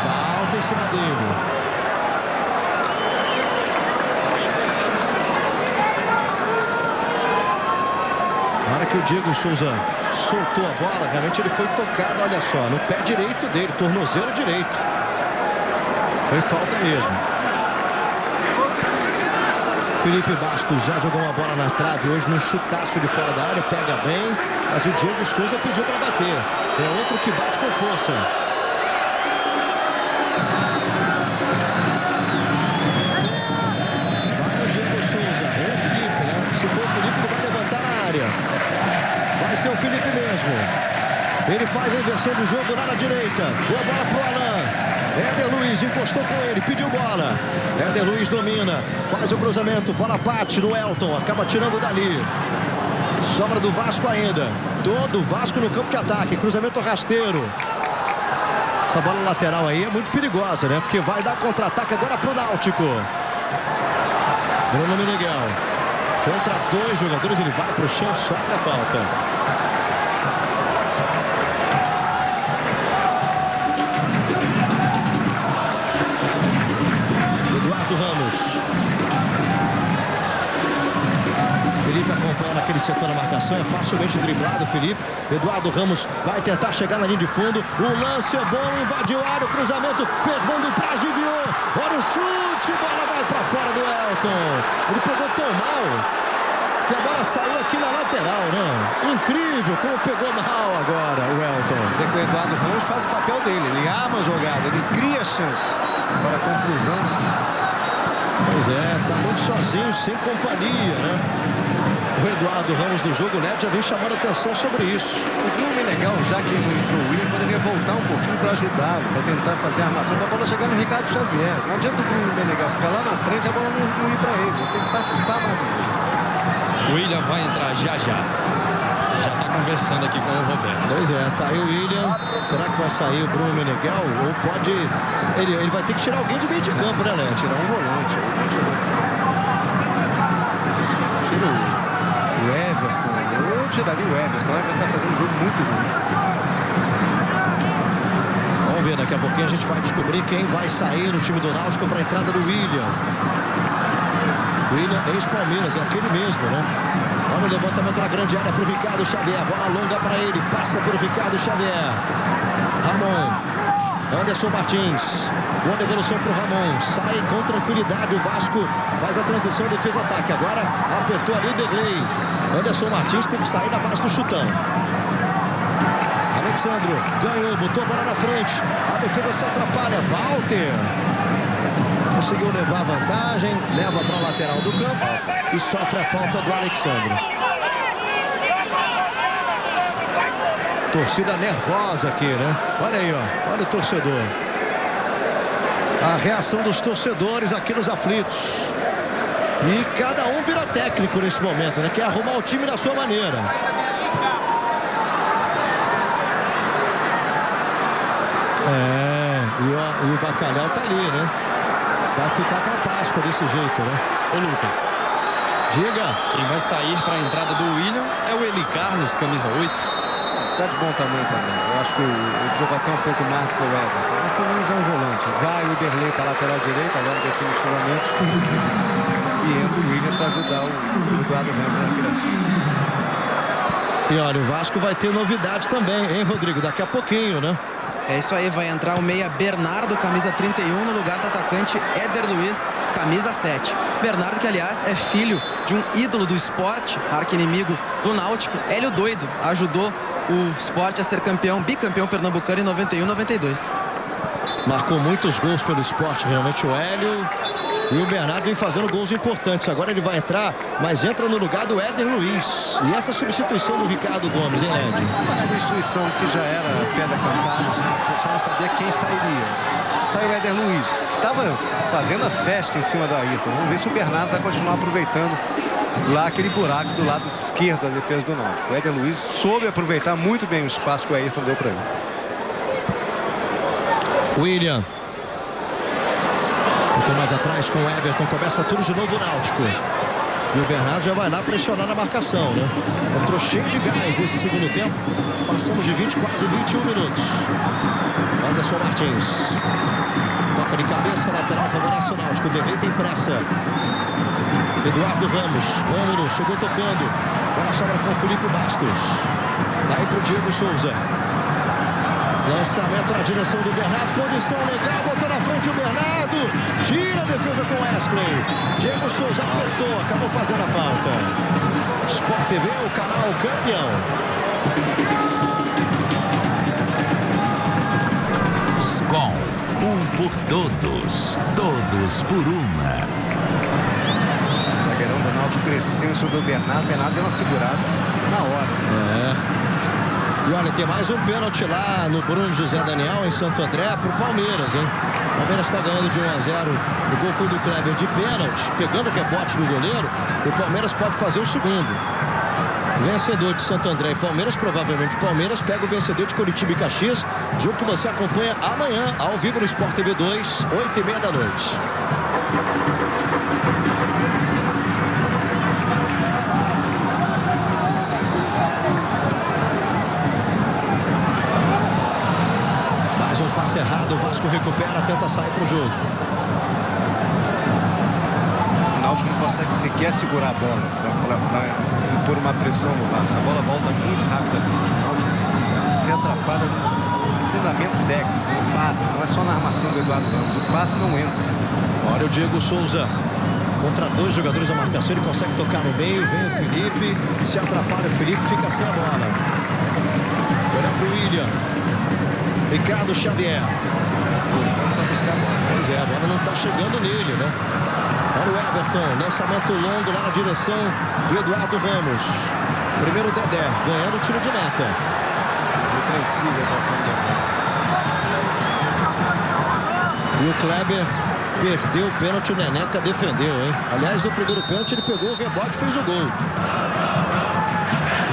Falta em cima dele. Na hora que o Diego Souza soltou a bola, realmente ele foi tocado, olha só, no pé direito dele, tornozelo direito. Foi falta mesmo. Felipe Bastos já jogou uma bola na trave hoje num chutaço de fora da área, pega bem, mas o Diego Souza pediu para bater. É outro que bate com força. Vai o Diego Souza, ou o Felipe, né? Se for o Felipe, ele vai levantar na área. Vai ser o Felipe mesmo. Ele faz a inversão do jogo lá na direita. Boa bola pro Alain. Éder Luiz encostou com ele, pediu bola. Éder Luiz domina, faz o cruzamento, bola bate no Elton, acaba tirando dali. Sobra do Vasco ainda. Todo o Vasco no campo de ataque, cruzamento rasteiro. Essa bola lateral aí é muito perigosa, né? Porque vai dar contra-ataque agora pro Náutico. Bruno Meneghel. Contra 2 jogadores, ele vai pro chão, sofre a falta. Felipe acompanha naquele setor da marcação, é facilmente driblado o Felipe. Eduardo Ramos vai tentar chegar na linha de fundo. O lance é bom, invadiu a área, o cruzamento. Fernando Praz enviou. Olha o chute, bola vai para fora do Elton. Ele pegou tão mal que a bola saiu aqui na lateral, né? Incrível como pegou mal agora o Elton. O Eduardo Ramos faz o papel dele, ele arma a jogada, ele cria a chance. Agora a conclusão. Pois é, tá muito sozinho, sem companhia, né? O Eduardo Ramos do jogo, né, já vem chamando atenção sobre isso. O Bruno Meneghel, já que não entrou o William, poderia voltar um pouquinho para ajudá-lo, para tentar fazer a armação, para a bola chegar no Ricardo Xavier. Não adianta o Bruno Meneghel ficar lá na frente e a bola não ir para ele. Ele tem que participar mais do jogo. O William vai entrar já. Já está conversando aqui com o Roberto. Pois é, tá aí o William. Será que vai sair o Bruno Meneghel? Ou pode... Ele vai ter que tirar alguém de meio de campo, né, Léo? Tirar um volante. Tira o Everton. Eu tiraria o Everton. O Everton está fazendo um jogo muito ruim. Vamos ver, daqui a pouquinho a gente vai descobrir quem vai sair no time do Náutico para a entrada do William. William, ex-Palmeiras, é aquele mesmo, né? Olha o levantamento na grande área para o Ricardo Xavier. Bola longa para ele, passa pelo Ricardo Xavier. Ramon, Anderson Martins. Boa devolução para o Ramon. Sai com tranquilidade o Vasco. Faz a transição defesa-ataque. Agora apertou ali o Derlei. Anderson Martins teve que sair da base do chutão. Alexandro ganhou, botou a bola na frente. A defesa se atrapalha. Walter conseguiu levar a vantagem. Leva para a lateral do campo. E sofre a falta do Alexandre. Torcida nervosa aqui, né? Olha aí, ó. Olha o torcedor. A reação dos torcedores aqui nos aflitos. E cada um vira técnico nesse momento, né? Quer arrumar o time da sua maneira. E o Bacalhau tá ali, né? Vai ficar para Páscoa desse jeito, né? Ô, Lucas. Diga. Quem vai sair para a entrada do William é o Eli Carlos, camisa 8. Tá de bom tamanho também. Eu acho que ele joga até um pouco mais do que o Everton. Mas pelo menos é um volante. Vai o Derlei para a lateral direita, agora definitivamente. E entra o William para ajudar o Eduardo Ramos na criação. E olha, o Vasco vai ter novidade também, hein, Rodrigo? Daqui a pouquinho, né? É isso aí, vai entrar o meia Bernardo, camisa 31, no lugar do atacante Éder Luiz, camisa 7. Bernardo, que aliás é filho de um ídolo do esporte, arqui-inimigo do Náutico, Hélio Doido, ajudou o Sport a ser campeão, bicampeão pernambucano em 91 e 92. Marcou muitos gols pelo Sport, realmente o Hélio. E o Bernardo vem fazendo gols importantes. Agora ele vai entrar, mas entra no lugar do Éder Luiz. E essa substituição do Ricardo Gomes, hein, Ed? Uma substituição que já era pedra cantada, só não sabia quem sairia. Saiu o Éder Luiz, que estava fazendo a festa em cima do Ayrton. Vamos ver se o Bernardo vai continuar aproveitando lá aquele buraco do lado esquerdo da defesa do Náutico. O Éder Luiz soube aproveitar muito bem o espaço que o Ayrton deu para ele. William. Um pouco mais atrás com o Everton. Começa tudo de novo o Náutico. E o Bernardo já vai lá pressionar na marcação, né? Entrou cheio de gás nesse segundo tempo. Passamos de 20, quase 21 minutos. Anderson Martins. Toca de cabeça, lateral, favorece o Náutico. Derrei tem pressa. Eduardo Ramos. Rômulo chegou tocando. Bola sobra com o Felipe Bastos. Daí pro Diego Souza. Lançamento na direção do Bernardo. Condição legal. Botou na frente o Bernardo. Tira a defesa com Wesley. Diego Souza apertou. Acabou fazendo a falta. Sport TV, o canal campeão. Skol. Um por todos. Todos por uma. O zagueirão do Náutico cresceu em cima do Bernardo. O Bernardo deu uma segurada na hora. E olha, tem mais um pênalti lá no Bruno José Daniel, em Santo André, pro Palmeiras, hein? O Palmeiras está ganhando de 1 a 0. O gol foi do Kleber de pênalti, pegando o rebote do goleiro. E o Palmeiras pode fazer o segundo. Vencedor de Santo André e Palmeiras, provavelmente Palmeiras pega o vencedor de Curitiba e Caxias. Jogo que você acompanha amanhã, ao vivo no Sport TV 2, 8h30 da noite. Um passe errado, o Vasco recupera, tenta sair para o jogo. O Náutico não consegue sequer segurar a bola para impor uma pressão no Vasco. A bola volta muito rapidamente. O Náutico se atrapalha no fundamento técnico, no passe. Não é só na armação do Eduardo Ramos. O passe não entra. Olha o Diego Souza. Contra 2 jogadores da marcação, ele consegue tocar no meio. Vem o Felipe, se atrapalha o Felipe, fica sem a bola. Olha para o William. Ricardo Xavier. Voltando para buscar a bola. Pois é, a bola não está chegando nele, né? Olha o Everton, lançamento longo lá na direção do Eduardo Ramos. Primeiro Dedé, ganhando o tiro de meta. Repreensível a atuação do Dedé. E o Kleber perdeu o pênalti, o Neneca defendeu, hein? Aliás, do primeiro pênalti ele pegou o rebote e fez o gol.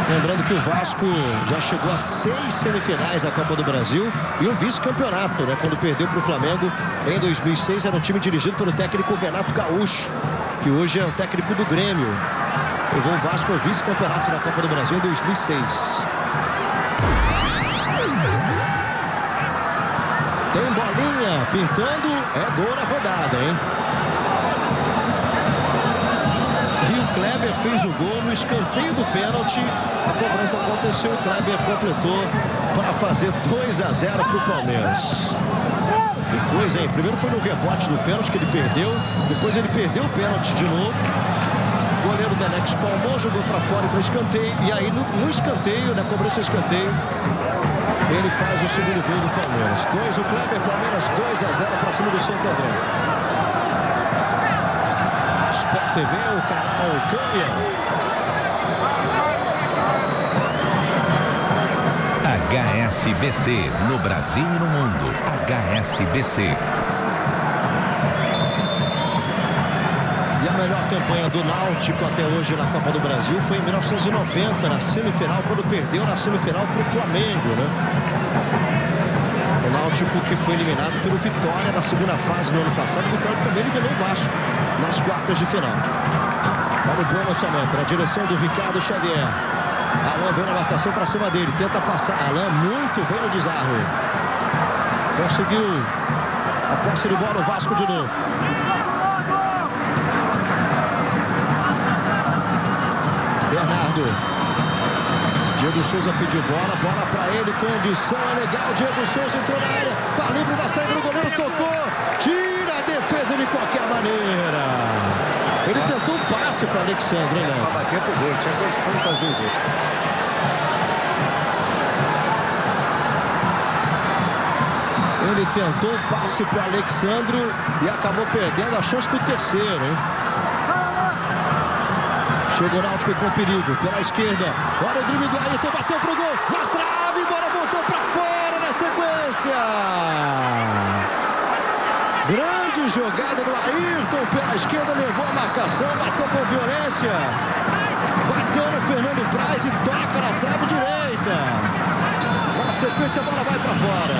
Lembrando que o Vasco já chegou a 6 semifinais da Copa do Brasil e um vice-campeonato, né? Quando perdeu para o Flamengo em 2006, era um time dirigido pelo técnico Renato Gaúcho, que hoje é o técnico do Grêmio. Levou o Vasco ao vice-campeonato da Copa do Brasil em 2006. Tem bolinha pintando, é gol na rodada, hein? Kleber fez o gol no escanteio do pênalti. A cobrança aconteceu e o Kleber completou para fazer 2 a 0 para o Palmeiras. Que coisa, hein? Primeiro foi no rebote do pênalti que ele perdeu. Depois ele perdeu o pênalti de novo. O goleiro Neneca espalmou, jogou para fora e para o escanteio. E aí no escanteio, na cobrança de escanteio, ele faz o segundo gol do Palmeiras. 2 o Kleber, Palmeiras 2 a 0 para cima do Santo André. Sport TV, o canal campeão. HSBC, no Brasil e no mundo. HSBC. E a melhor campanha do Náutico até hoje na Copa do Brasil foi em 1990, na semifinal, quando perdeu na semifinal para o Flamengo, né? O Náutico que foi eliminado pelo Vitória na segunda fase no ano passado. O Vitória também eliminou o Vasco nas quartas de final. Olha o bom lançamento na direção do Ricardo Xavier. Alan vem na marcação para cima dele, tenta passar. Alan muito bem no desarme. Conseguiu a posse de bola, o Vasco de novo. Bernardo. Diego Souza pediu bola, bola para ele, condição é legal. Diego Souza entrou na área, tá livre da saída do goleiro, tocou, tira a defesa de qualquer maneira. Ele tentou um passe para o Alexandre, né? Para bater pro gol, tinha condição de fazer o gol. Ele tentou um passe para o Alexandre e acabou perdendo a chance do terceiro, hein? Chegou o Náutico com perigo, pela esquerda. Olha o drible do Ayrton, bateu pro gol. Na trave, bola voltou para fora na sequência. Grande Que jogada do Ayrton pela esquerda, levou a marcação, bateu com violência. Bateu no Fernando Praz e toca na trave direita. Na sequência, a bola vai para fora.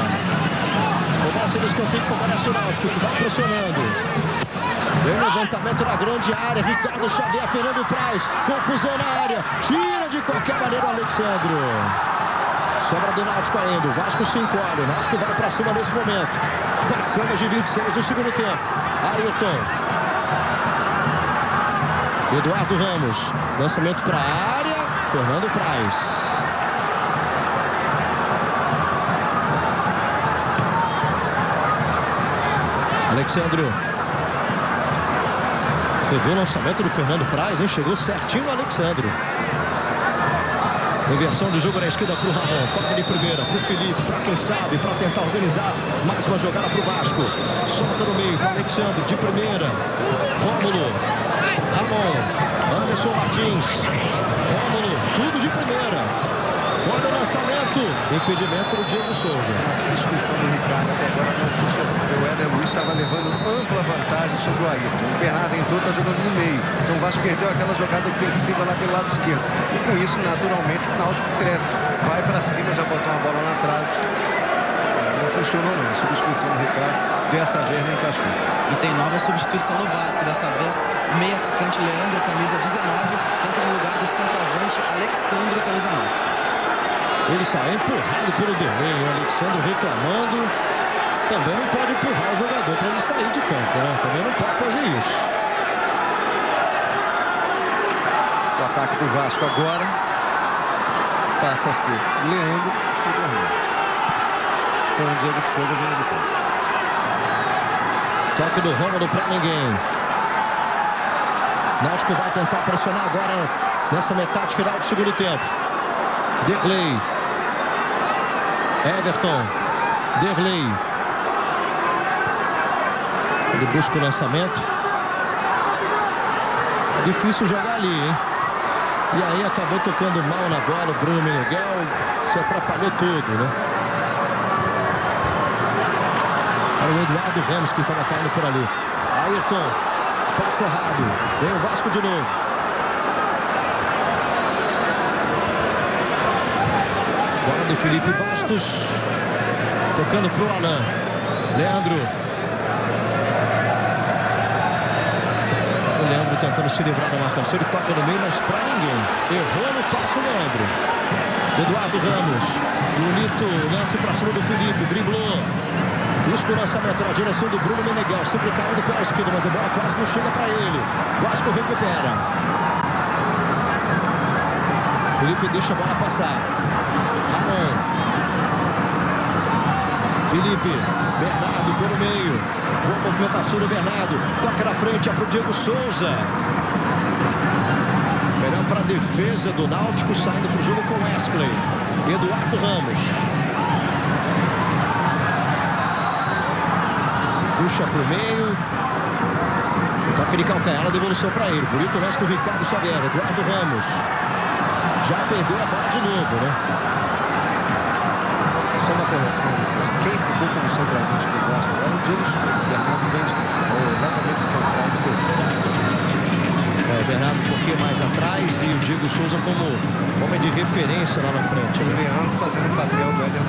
O Vasco de escanteio que favorece o Náutico, que vai pressionando. Vem levantamento na grande área. Ricardo Xavier, Fernando Praz. Confusão na área. Tira de qualquer maneira o Alexandro. Sobra do Náutico ainda. O Vasco se encolhe. O Náutico vai para cima nesse momento. Passamos de 26 do segundo tempo. Ayrton. Eduardo Ramos. Lançamento para a área. Fernando Praz. Alexandro. Você vê o lançamento do Fernando Praz, hein? Chegou certinho o Alexandro. Inversão de jogo na esquerda para o Ramon. Toca de primeira para o Felipe, para quem sabe, para tentar organizar mais uma jogada para o Vasco. Solta no meio para Alexandre de primeira. Rômulo, Ramon, Anderson Martins. Rômulo, tudo de primeira. Olha o lançamento. Impedimento do Diego Souza. A substituição do Ricardo até agora não funcionou. O Éder Luiz estava levando ampla vantagem sobre o Ayrton. O Bernardo entrou, está jogando no meio. Então o Vasco perdeu aquela jogada ofensiva lá pelo lado esquerdo. E com isso, naturalmente, o Náutico cresce. Vai para cima, já botou uma bola na trave. Não funcionou não. A substituição do Ricardo dessa vez não encaixou. E tem nova substituição no Vasco. Dessa vez, meio atacante Leandro, camisa 19, entra no lugar do centroavante Alexandre, camisa 9. Ele sai empurrado pelo Derlei. O Alexandre reclamando. Também não pode empurrar o jogador para ele sair de campo, né? Também não pode fazer isso. O ataque do Vasco agora passa a ser Leandro e Bernardo. Com o Diego Souza vindo de campo. Toque do Rômulo para ninguém. Náutico vai tentar pressionar agora nessa metade final do segundo tempo. Derlei. Everton. Derlei. Ele busca o lançamento. É difícil jogar ali, hein? E aí acabou tocando mal na bola o Bruno Meneghel. Se atrapalhou tudo, né? Era o Eduardo Ramos que estava caindo por ali. Ayrton. Passe errado. Vem o Vasco de novo. Bola do Felipe Bastos. Tocando pro Alain. Leandro. O Leandro tentando se livrar da marcação. Ele toca no meio, mas pra ninguém. Errou no passo o Leandro. Eduardo Ramos. Bonito lance pra cima do Felipe. Driblou. Busca o lançamento na direção do Bruno Meneghel. Sempre caindo pela esquerda, mas a bola quase não chega pra ele. Vasco recupera. Felipe deixa a bola passar. Ramon. Felipe, Bernardo pelo meio. Boa movimentação do Bernardo. Toca na frente, é pro Diego Souza. Melhor para a defesa do Náutico, saindo pro jogo com Wesley. Eduardo Ramos. Puxa pro meio. Toque de calcanhar, a devolução para ele. Bonito lance do Ricardo Xavier. Eduardo Ramos. Já perdeu a bola de novo, né? Só uma correção. Quem ficou como centroavante do Vasco agora é o Diego Souza. O Bernardo vem de trás. Exatamente o contrário do que eu. O Bernardo um pouquinho mais atrás e o Diego Souza como homem de referência lá na frente. O Leandro fazendo o papel do Éder.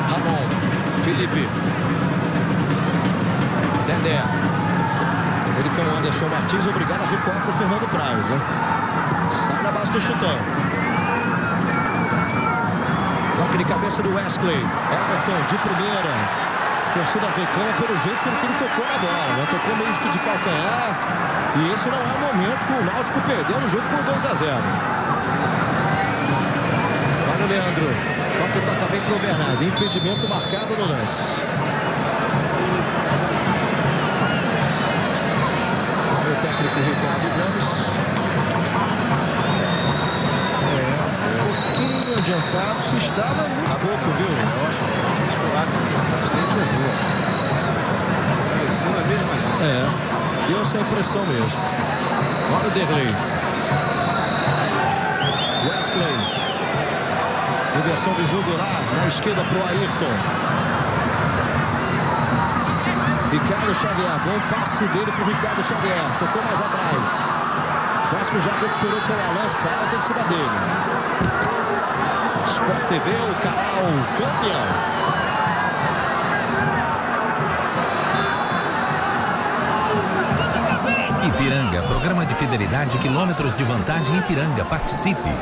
Ramon. Felipe. Dedé. Ele com o Anderson Martins, obrigado a recuar para o Fernando Praz, né? Sai na base do chutão. Toque de cabeça do Wesley. Everton de primeira. Torcida reclama pelo jeito que ele tocou na bola, né? Tocou meio que de calcanhar. E esse não é o momento que o Náutico perdeu no jogo por 2-0. Olha o Leandro. Toca bem pro Bernardo. Impedimento marcado no lance. Aí o técnico Ricardo Gomes. Um pouquinho adiantado. Se estava muito pouco, viu? Eu acho que foi um acidente de rua. Pareceu a mesma linha. Deu essa impressão mesmo. Olha o Derlei. Wesley. Inversão de jogo lá na esquerda para o Ayrton. Ricardo Xavier, bom passe dele para o Ricardo Xavier. Tocou mais atrás. Vasco já recuperou com o Alan, falta em cima dele. Sport TV, o canal campeão. Ipiranga, programa de fidelidade, quilômetros de vantagem Ipiranga. Participe.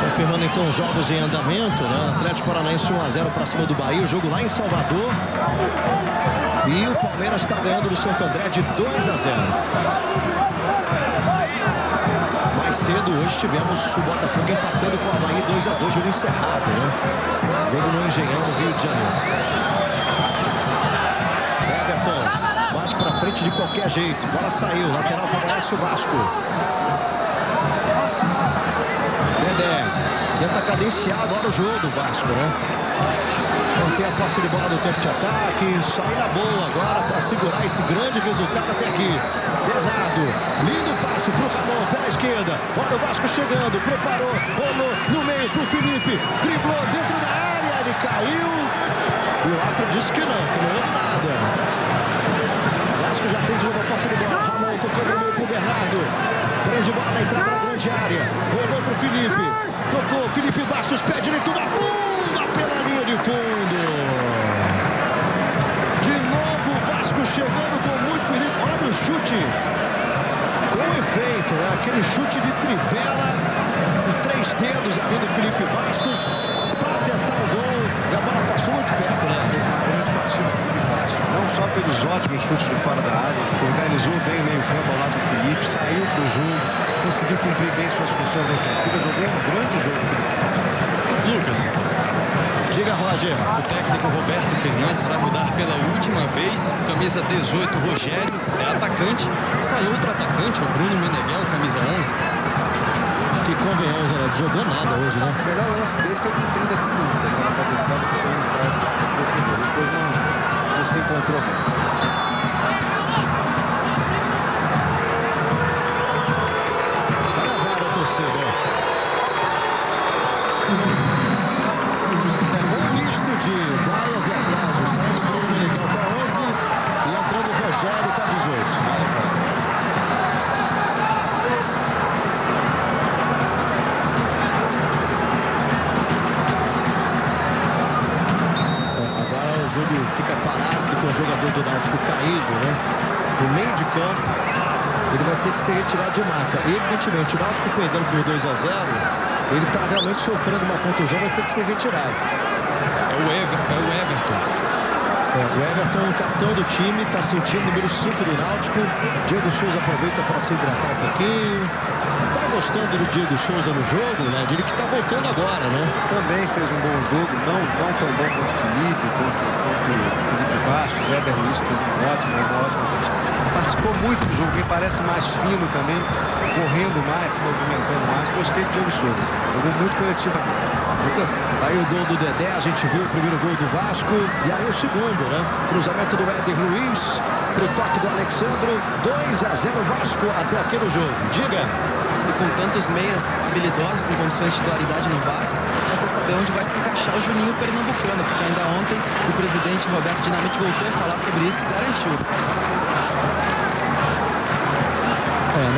Confirmando então os jogos em andamento, né? Atlético Paranaense 1-0 para cima do Bahia, o jogo lá em Salvador. E o Palmeiras está ganhando do Santo André de 2-0. Mais cedo hoje tivemos o Botafogo empatando com o Avaí 2-2, jogo encerrado, né? Jogo no Engenhão, no Rio de Janeiro. Everton bate para frente de qualquer jeito, bola saiu, lateral favorece o Vasco. Dedé tenta cadenciar agora o jogo, Vasco, né? Manter a posse de bola do campo de ataque, sair na boa agora para segurar esse grande resultado até aqui. Bernardo, lindo passe pro Ramon pela esquerda. Olha o Vasco chegando, preparou, rolou no meio pro Felipe, driblou dentro da área, ele caiu. E o árbitro disse que não houve nada. O Vasco já tem de novo a posse de bola. Ramon tocando no meio pro Bernardo. Prende bola na entrada da grande área. Rolou pro Felipe. Tocou, Felipe Bastos, pé direito, uma bomba pela linha de fundo. De novo o Vasco chegando com muito perigo. Olha o chute com efeito, né? Aquele chute de trivela, de 3 dedos ali do Felipe Bastos para tentar o gol. E a bola passou muito perto, né? Fez uma grande partida o Felipe Bastos. Não só pelos ótimos chutes de fora da área, organizou bem o meio-campo ao lado do Felipe, saiu pro jogo, conseguiu cumprir bem suas funções defensivas, jogou um grande jogo o Felipe Bastos. Lucas, Diga, Roger. o técnico Roberto Fernandes vai mudar pela última vez. Camisa 18, Rogério, é atacante. Sai outro atacante, o Bruno Meneghel, camisa 11. Que convenhamos, né? Jogou nada hoje, né? O melhor lance dele foi com 30 segundos, aquela cabeçada que o Fernando Praz defendeu. Depois não se encontrou bem. Olha a vara, torcida. De vaias e aplausos, saindo do Bruno Meneghel para 11 e entrando o Rogério com a 18. Agora o jogo fica parado, porque tem um jogador do Náutico caído, né? No meio de campo, ele vai ter que ser retirado de marca. Evidentemente, o Náutico perdendo por 2-0, ele está realmente sofrendo uma contusão, vai ter que ser retirado. É o Everton. O Everton, capitão do time, está sentindo o número 5 do Náutico. Diego Souza aproveita para se hidratar um pouquinho. Está gostando do Diego Souza no jogo, né? Ele que está voltando agora, né? Também fez um bom jogo, não tão bom quanto o Felipe, quanto o Felipe Bastos, o Éder Luiz, que teve uma ótima partida. Participou muito do jogo, me parece mais fino também, correndo mais, se movimentando mais. Gostei do Diego Souza, jogou muito coletivamente. Lucas, aí o gol do Dedé, a gente viu o primeiro gol do Vasco e aí o segundo, né? Cruzamento do Éder Luiz pro toque do Alexandro, 2-0 Vasco até aqui no jogo. Diga. E com tantos meias habilidosos, com condições de titularidade no Vasco, resta saber onde vai se encaixar o Juninho Pernambucano, porque ainda ontem o presidente Roberto Dinamite voltou a falar sobre isso e garantiu.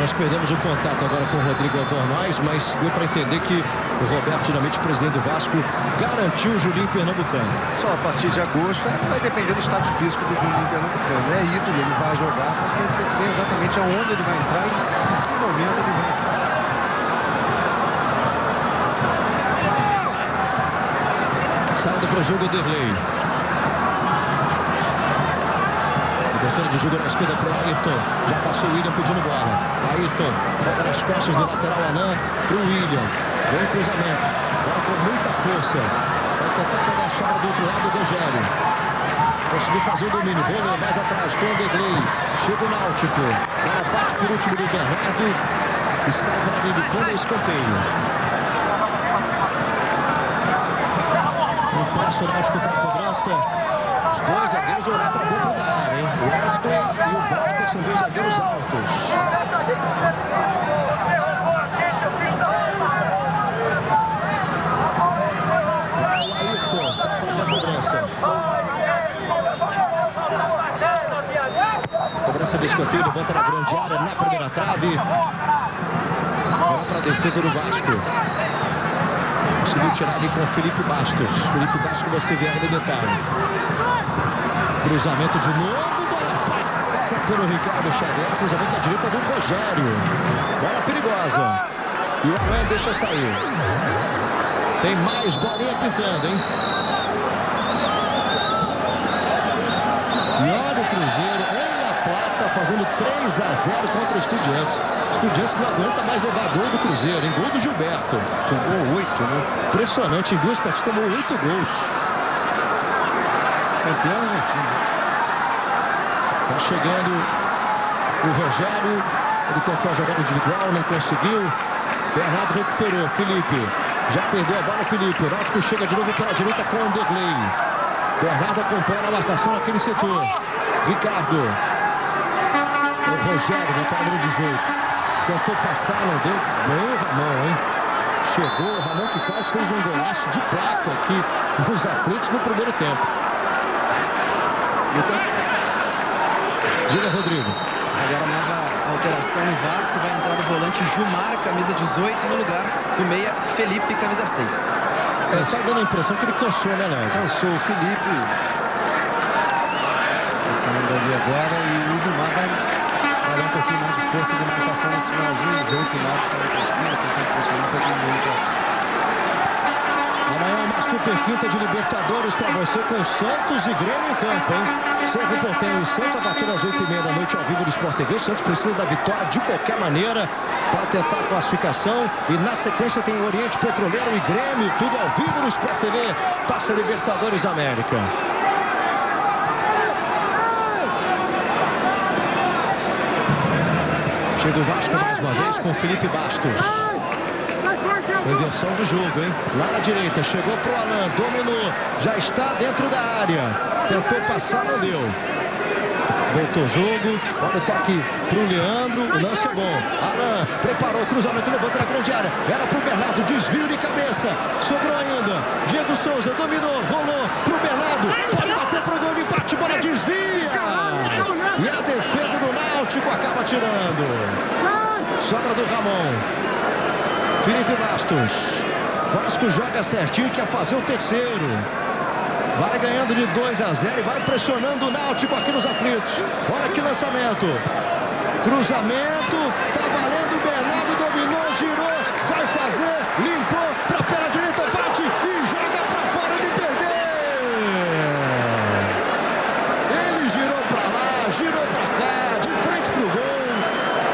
Nós perdemos o contato agora com o Rodrigo Albornoz, mas deu para entender que o Roberto Dinamite, presidente do Vasco, garantiu o Juninho Pernambucano. Só a partir de agosto vai depender do estado físico do Juninho Pernambucano. É ídolo, ele vai jogar, mas não sei bem exatamente aonde ele vai entrar e em que momento ele vai entrar. Saindo para o jogo, Derlei. Abertura de jogo na esquerda para o Ayrton. Já passou o William pedindo bola. Ayrton toca nas costas do lateral Alain para o William. Vem o cruzamento. Bola com muita força. Vai tentar pegar a sobra do outro lado, o Rogério. Conseguiu fazer o domínio. Rolou mais atrás com o Derlei. Chega o Náutico. Bola bate por último do Bernardo. E sai para a linha de fundo, escanteio. Impresso o Náutico para a cobrança. Os dois zagueiros vão lá para dentro da área, hein? O Wesley e o Walter são dois zagueiros altos. cobrança de escanteio, levanta na grande área, na primeira trave. Bola para a defesa do Vasco. Conseguiu tirar ali com o Felipe Bastos. Felipe Bastos que você vê aí no detalhe. Cruzamento de novo, bola passa pelo Ricardo Xavier. Cruzamento da direita do Rogério. Bola perigosa. E o Alan deixa sair. Tem mais bolinha pintando, hein? E olha o Cruzeiro em La Plata fazendo 3-0 contra o Estudiantes. O Estudiantes não aguenta mais levar gol do Cruzeiro, em gol do Gilberto. Tomou 8, né? Impressionante, em 2 partidas tomou 8 gols. Campeão argentino. Tá chegando o Rogério. Ele tentou a jogada individual, não conseguiu. Bernardo recuperou, Felipe. Já perdeu a bola, Felipe. O Náutico chega de novo pela direita com o Derlei. Bernardo acompanha a marcação naquele setor. Ricardo. O Rogério, no quadro 18. Tentou passar, não deu. Bem o Ramon, hein? Chegou o Ramon que quase fez um golaço de placa aqui nos aflitos no primeiro tempo. Lucas. Diga, Rodrigo. Agora nova alteração no Vasco. Vai entrar o volante Gilmar, camisa 18, no lugar do meia Felipe, camisa 6. Tá dando a impressão que ele cansou, né, Léo? Cansou o Felipe. Tá saindo ali agora e o Gilmar vai dar um pouquinho mais de força de marcação nesse finalzinho do jogo, que o Náutico está indo pra cima, tentando pressionar para diminuir. Amanhã uma super quinta de Libertadores para você com Santos e Grêmio em campo, hein? Cerro Porteño e Santos a partir das 8h30 da noite ao vivo do Sport TV. O Santos precisa da vitória de qualquer maneira para tentar a classificação. E na sequência tem Oriente Petroleiro e Grêmio, tudo ao vivo no Sport TV. Taça Libertadores América. Chega o Vasco mais uma vez com Felipe Bastos. Inversão de jogo, hein? Lá na direita, chegou pro Alan, dominou, já está dentro da área. Tentou passar, não deu. Voltou o jogo, olha o toque pro Leandro, o lance é bom. Alan preparou o cruzamento, levanta na grande área. Era pro Bernardo, desvio de cabeça. Sobrou ainda, Diego Souza dominou, rolou pro Bernardo. Pode bater pro gol de empate, bola desvia. E a defesa do Náutico acaba tirando. Sobra do Ramon. Felipe Bastos. Vasco joga certinho, quer fazer o terceiro. Vai ganhando de 2-0 e vai pressionando o Náutico aqui nos aflitos. Olha que lançamento. Cruzamento. Tá valendo. O Bernardo dominou, girou. Vai fazer. Limpou pra perna direita. Bate e joga pra fora de perder. Ele girou pra lá, girou pra cá, de frente pro gol.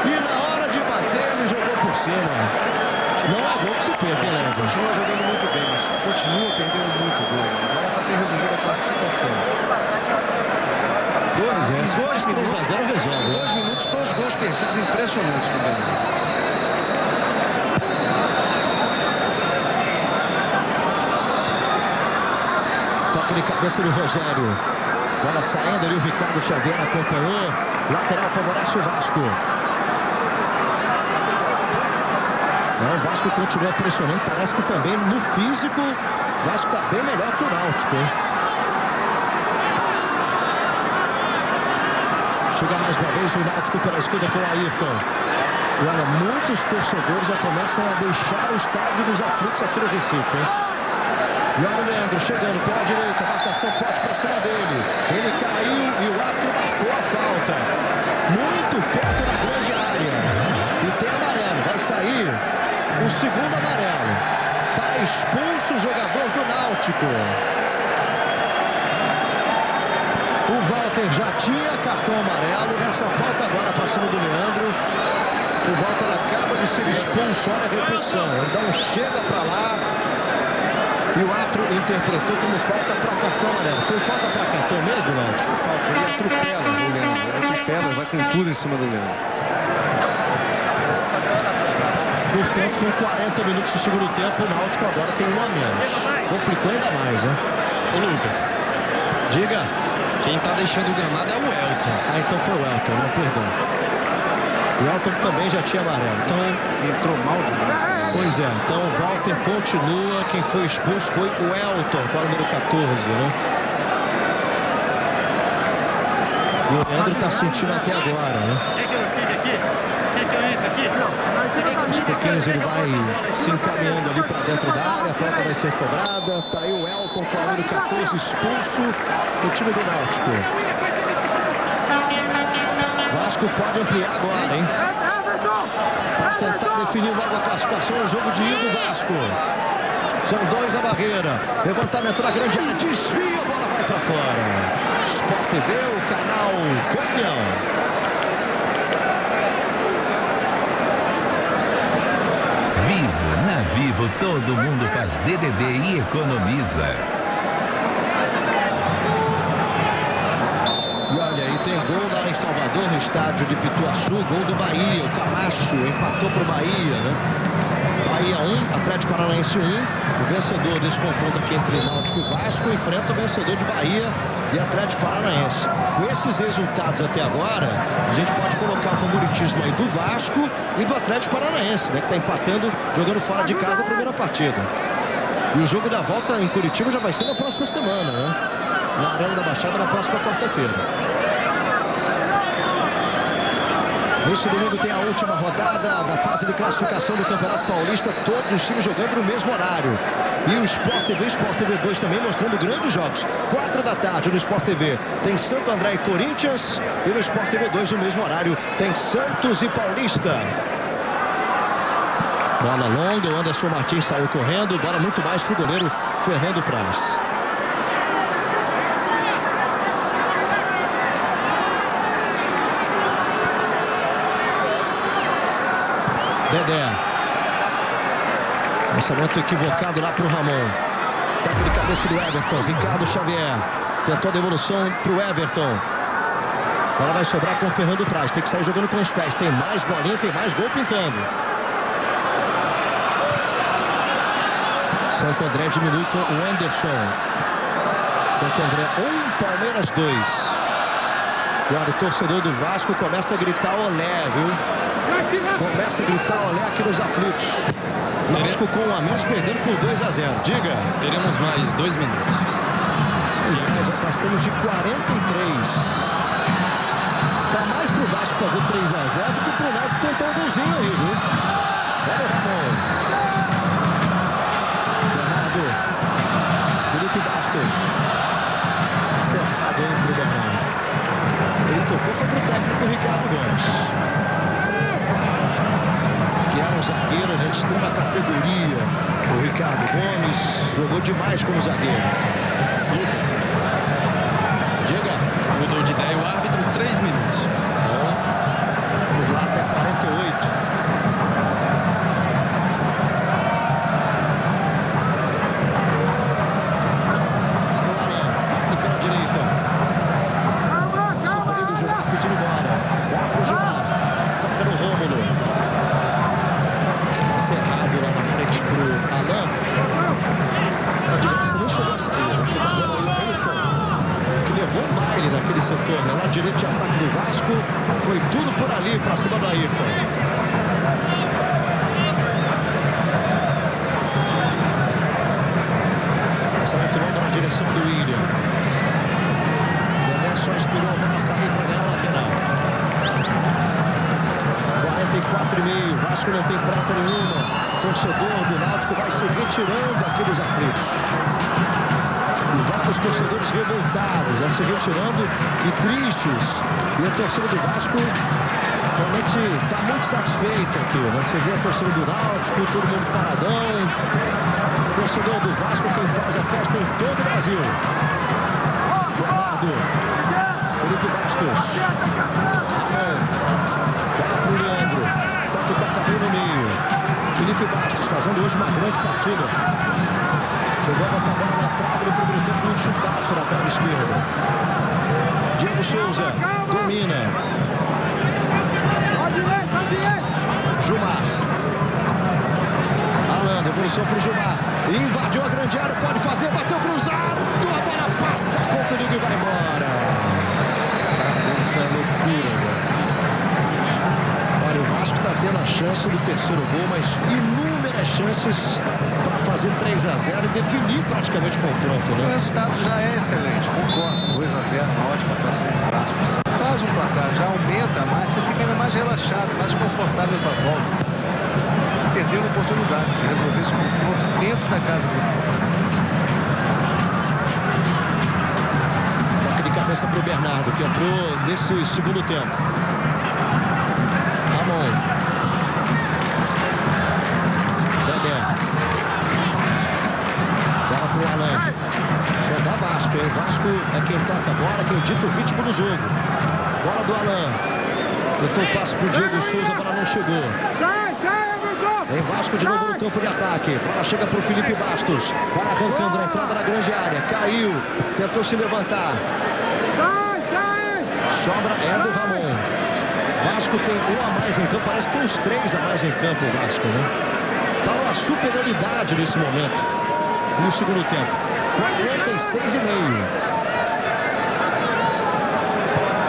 E na hora de bater, ele jogou por cima. Não é gol que se perde, né? Continua jogando muito bem, mas continua perdendo muito gol. Agora para ter resolvido a classificação. 3-0 resolve. 2 minutos, 2 gols perdidos, impressionantes também. Toque de cabeça do Rogério. Bola saindo ali, o Ricardo Xavier acompanhou. Lateral favorece o Vasco. O Vasco continua pressionando, parece que também no físico o Vasco está bem melhor que o Náutico, hein? Chega mais uma vez o Náutico pela esquerda com o Ayrton. E olha, muitos torcedores já começam a deixar o estádio dos aflitos aqui no Recife, hein? E olha o Leandro chegando pela direita, marcação forte para cima dele. Ele caiu e o árbitro marcou a falta. Muito perto da grande área. E tem amarelo, vai sair o segundo amarelo. Tá expulso o jogador do Náutico. O Walter já tinha cartão amarelo. Nessa falta agora para cima do Leandro. O Walter acaba de ser expulso. Olha a repetição. Ele dá um chega para lá. E o árbitro interpretou como falta para cartão amarelo. Foi falta para cartão mesmo, Náutico? Foi falta. Ele atropela o Leandro. Ele atropela, vai com tudo em cima do Leandro. Portanto, com 40 minutos do segundo tempo, o Náutico agora tem 1 a menos. Complicou ainda mais, né? Ô, Lucas. Diga. Quem tá deixando o gramado é o Elton. Ah, então foi o Elton, não, perdão. O Elton também já tinha amarelo. Então, entrou mal demais. Pois é, então o Walter continua. Quem foi expulso foi o Elton, com o número 14, né? E o Leandro está sentindo até agora, né? Aos pouquinhos ele vai se encaminhando ali para dentro da área. A falta vai ser cobrada. Tá aí o Elton com o número 14 expulso do time do Náutico. Vasco pode ampliar agora, hein? Para tentar definir logo a classificação no jogo de ida do Vasco. São 2 a barreira. Levantamento na grande área. Desvia, a bola vai para fora. Sport TV, o canal campeão. Vivo, na Vivo todo mundo faz DDD e economiza. E olha, e tem gol lá em Salvador, no estádio de Pituaçu, gol do Bahia. O Camacho empatou pro Bahia, né? Bahia 1, Atlético Paranaense 1. O vencedor desse confronto aqui entre Náutico e Vasco enfrenta o vencedor de Bahia e Atlético Paranaense. Com esses resultados até agora, a gente pode colocar o favoritismo aí do Vasco e do Atlético Paranaense, né? Que está empatando, jogando fora de casa a primeira partida. E o jogo da volta em Curitiba já vai ser na próxima semana, né? Na Arena da Baixada, na próxima quarta-feira. Neste domingo tem a última rodada da fase de classificação do Campeonato Paulista. Todos os times jogando no mesmo horário. E o Sport TV, Sport TV 2 também mostrando grandes jogos. 4 da tarde no Sport TV tem Santo André e Corinthians. E no Sport TV 2 no mesmo horário tem Santos e Paulista. Bola longa, o Anderson Martins saiu correndo. Bola muito mais para o goleiro Fernando Praz. Dedé. Lançamento equivocado lá para o Ramon. Toque de cabeça do Everton. Ricardo Xavier. Tentou a devolução para o Everton. Ela vai sobrar com o Fernando Praz. Tem que sair jogando com os pés. Tem mais bolinha, tem mais gol pintando. Santo André diminui com o Anderson. Santo André 1, Palmeiras 2. E olha, o torcedor do Vasco começa a gritar olé, viu? Começa a gritar olé aqui nos aflitos. Náutico com um a menos, perdendo por 2 a 0. Diga. Teremos mais 2 minutos. Já passamos de 43. Tá mais pro Vasco fazer 3 a 0 do que pro Náutico tentar um golzinho aí, viu? Olha o Ramon. Bernardo. Felipe Bastos. Passe errado, hein, pro Bernardo. Ele tocou, foi pro técnico Ricardo Gomes. Que era um zagueiro, né, de extrema categoria. O Ricardo Gomes jogou demais como zagueiro. Lucas. Diga. Mudou de ideia o árbitro, 3 minutos. Bom, vamos lá até 48. Lá no Alan, caindo pela direita. Passou por ele o Gilmar pedindo bola. Bola pro Gilmar. Toca no Rômulo. Passe errado lá na frente pro Alan. A de graça nem chegou a sair. Você tá vendo aí o Ayrton, que levou um baile naquele setor, né? Lá direito de ataque do Vasco. Foi tudo por ali pra cima do Ayrton. Lançamento longo na direção do William. Dedé só esperou a bola sair para ganhar a lateral. 44,5. Vasco não tem pressa nenhuma. Torcedor do Náutico vai se retirando aqui dos aflitos. E vários torcedores revoltados, já se retirando e tristes. E a torcida do Vasco realmente está muito satisfeita aqui, né? Você vê a torcida do Náutico, todo mundo paradão. Torcedor do Vasco, quem faz a festa em todo o Brasil. Bernardo. Felipe Bastos. Ramon. Bola pro Leandro. Toca bem no meio. Felipe Bastos fazendo hoje uma grande partida. Chegou a botar a bola na trave no primeiro tempo, um chutaço na trave esquerda. Diego Souza domina. Gilmar. Alan, devolução para o Gilmar. Invadiu a grande área, pode fazer, bateu cruzado. A bola passa com o perigo e vai embora. Cara, foi uma loucura, velho. Olha, o Vasco está tendo a chance do terceiro gol, mas inúmeras chances para fazer 3 a 0 e definir praticamente o confronto, né? O resultado já é excelente, concordo. 2 a 0, uma ótima atuação do Vasco. faz um placar, já aumenta mais, você fica ainda mais relaxado, mais confortável para a volta. Perdendo a oportunidade de resolver esse confronto dentro da casa do Náutico. Toque de cabeça para o Bernardo, que entrou nesse segundo tempo. Ramon. Dedé. Bola para o Alan. Só dá Vasco, hein? Vasco é quem toca a bola, quem dita o ritmo do jogo. Bola do Alan. Tentou o passe para o Diego Souza, a bola não chegou. Em Vasco de novo no campo de ataque. Bola chega para o Felipe Bastos. Vai arrancando na entrada da grande área. Caiu. Tentou se levantar. Sobra é do Ramon. Vasco tem um a mais em campo. Parece que tem uns 3 a mais em campo o Vasco, né? Tá uma superioridade nesse momento. No segundo tempo. 46,5.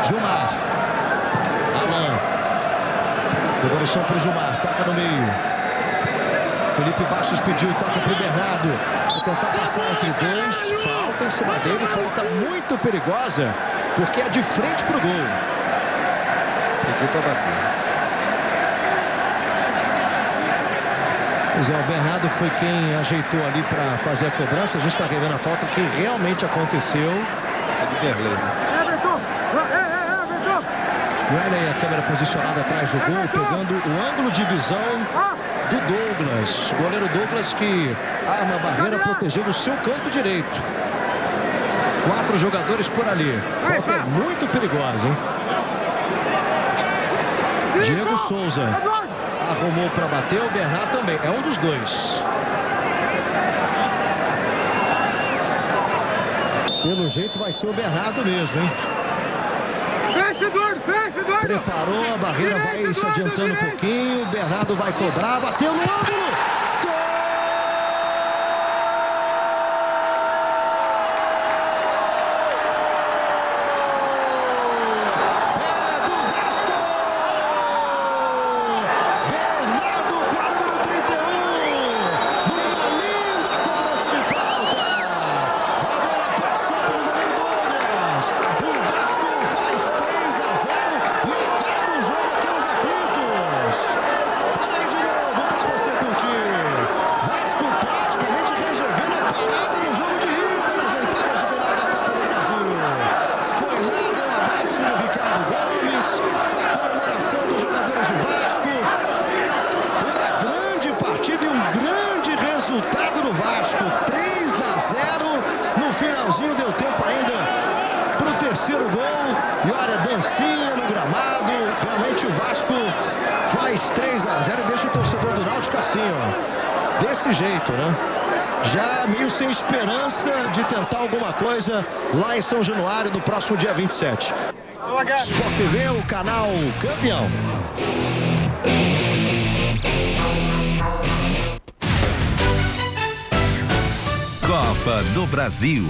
Gilmar. Alan. Devolução para o Gilmar. Toca no meio. Felipe Bastos pediu, toca para o Bernardo. Vai tentar passar entre dois. Falta em cima dele. Falta muito perigosa. Porque é de frente para o gol. Pediu para bater. Pois é, o Bernardo foi quem ajeitou ali para fazer a cobrança. A gente está revendo a falta que realmente aconteceu. É do Derlei. E olha aí a câmera posicionada atrás do gol, pegando o ângulo de visão do Douglas. O goleiro Douglas que arma a barreira protegendo o seu canto direito. 4 jogadores por ali. Falta é muito perigosa, hein? Diego Souza arrumou para bater, o Bernardo também. É um dos dois. Pelo jeito vai ser o Bernardo mesmo, hein? Preparou, a barreira vai se adiantando um pouquinho. O Bernardo vai cobrar, bateu no ângulo. Gol! É do Vasco! Bernardo com a número 31. Numa linda cobrança de falta. A bola passou para o goleiro Douglas. O Vasco faz 3-0. E acaba o jogo aqui nos aflitos. Olha aí de novo para você curtir. Vasco praticamente resolvendo a parada no jogo de ida nas oitavas de final da Copa do Brasil. Foi lá, deu um abraço no Ricardo Gomes. A comemoração dos jogadores do Vasco. Uma grande partida e um grande resultado do Vasco. 3-0. No finalzinho deu tempo ainda para o terceiro gol. E olha, dancinha no gramado. Realmente o Vasco faz 3-0 e deixa o torcedor do Náutico assim, ó. Desse jeito, né? Já meio sem esperança de tentar alguma coisa lá em São Januário no próximo dia 27. Sport TV, o canal campeão. Copa do Brasil.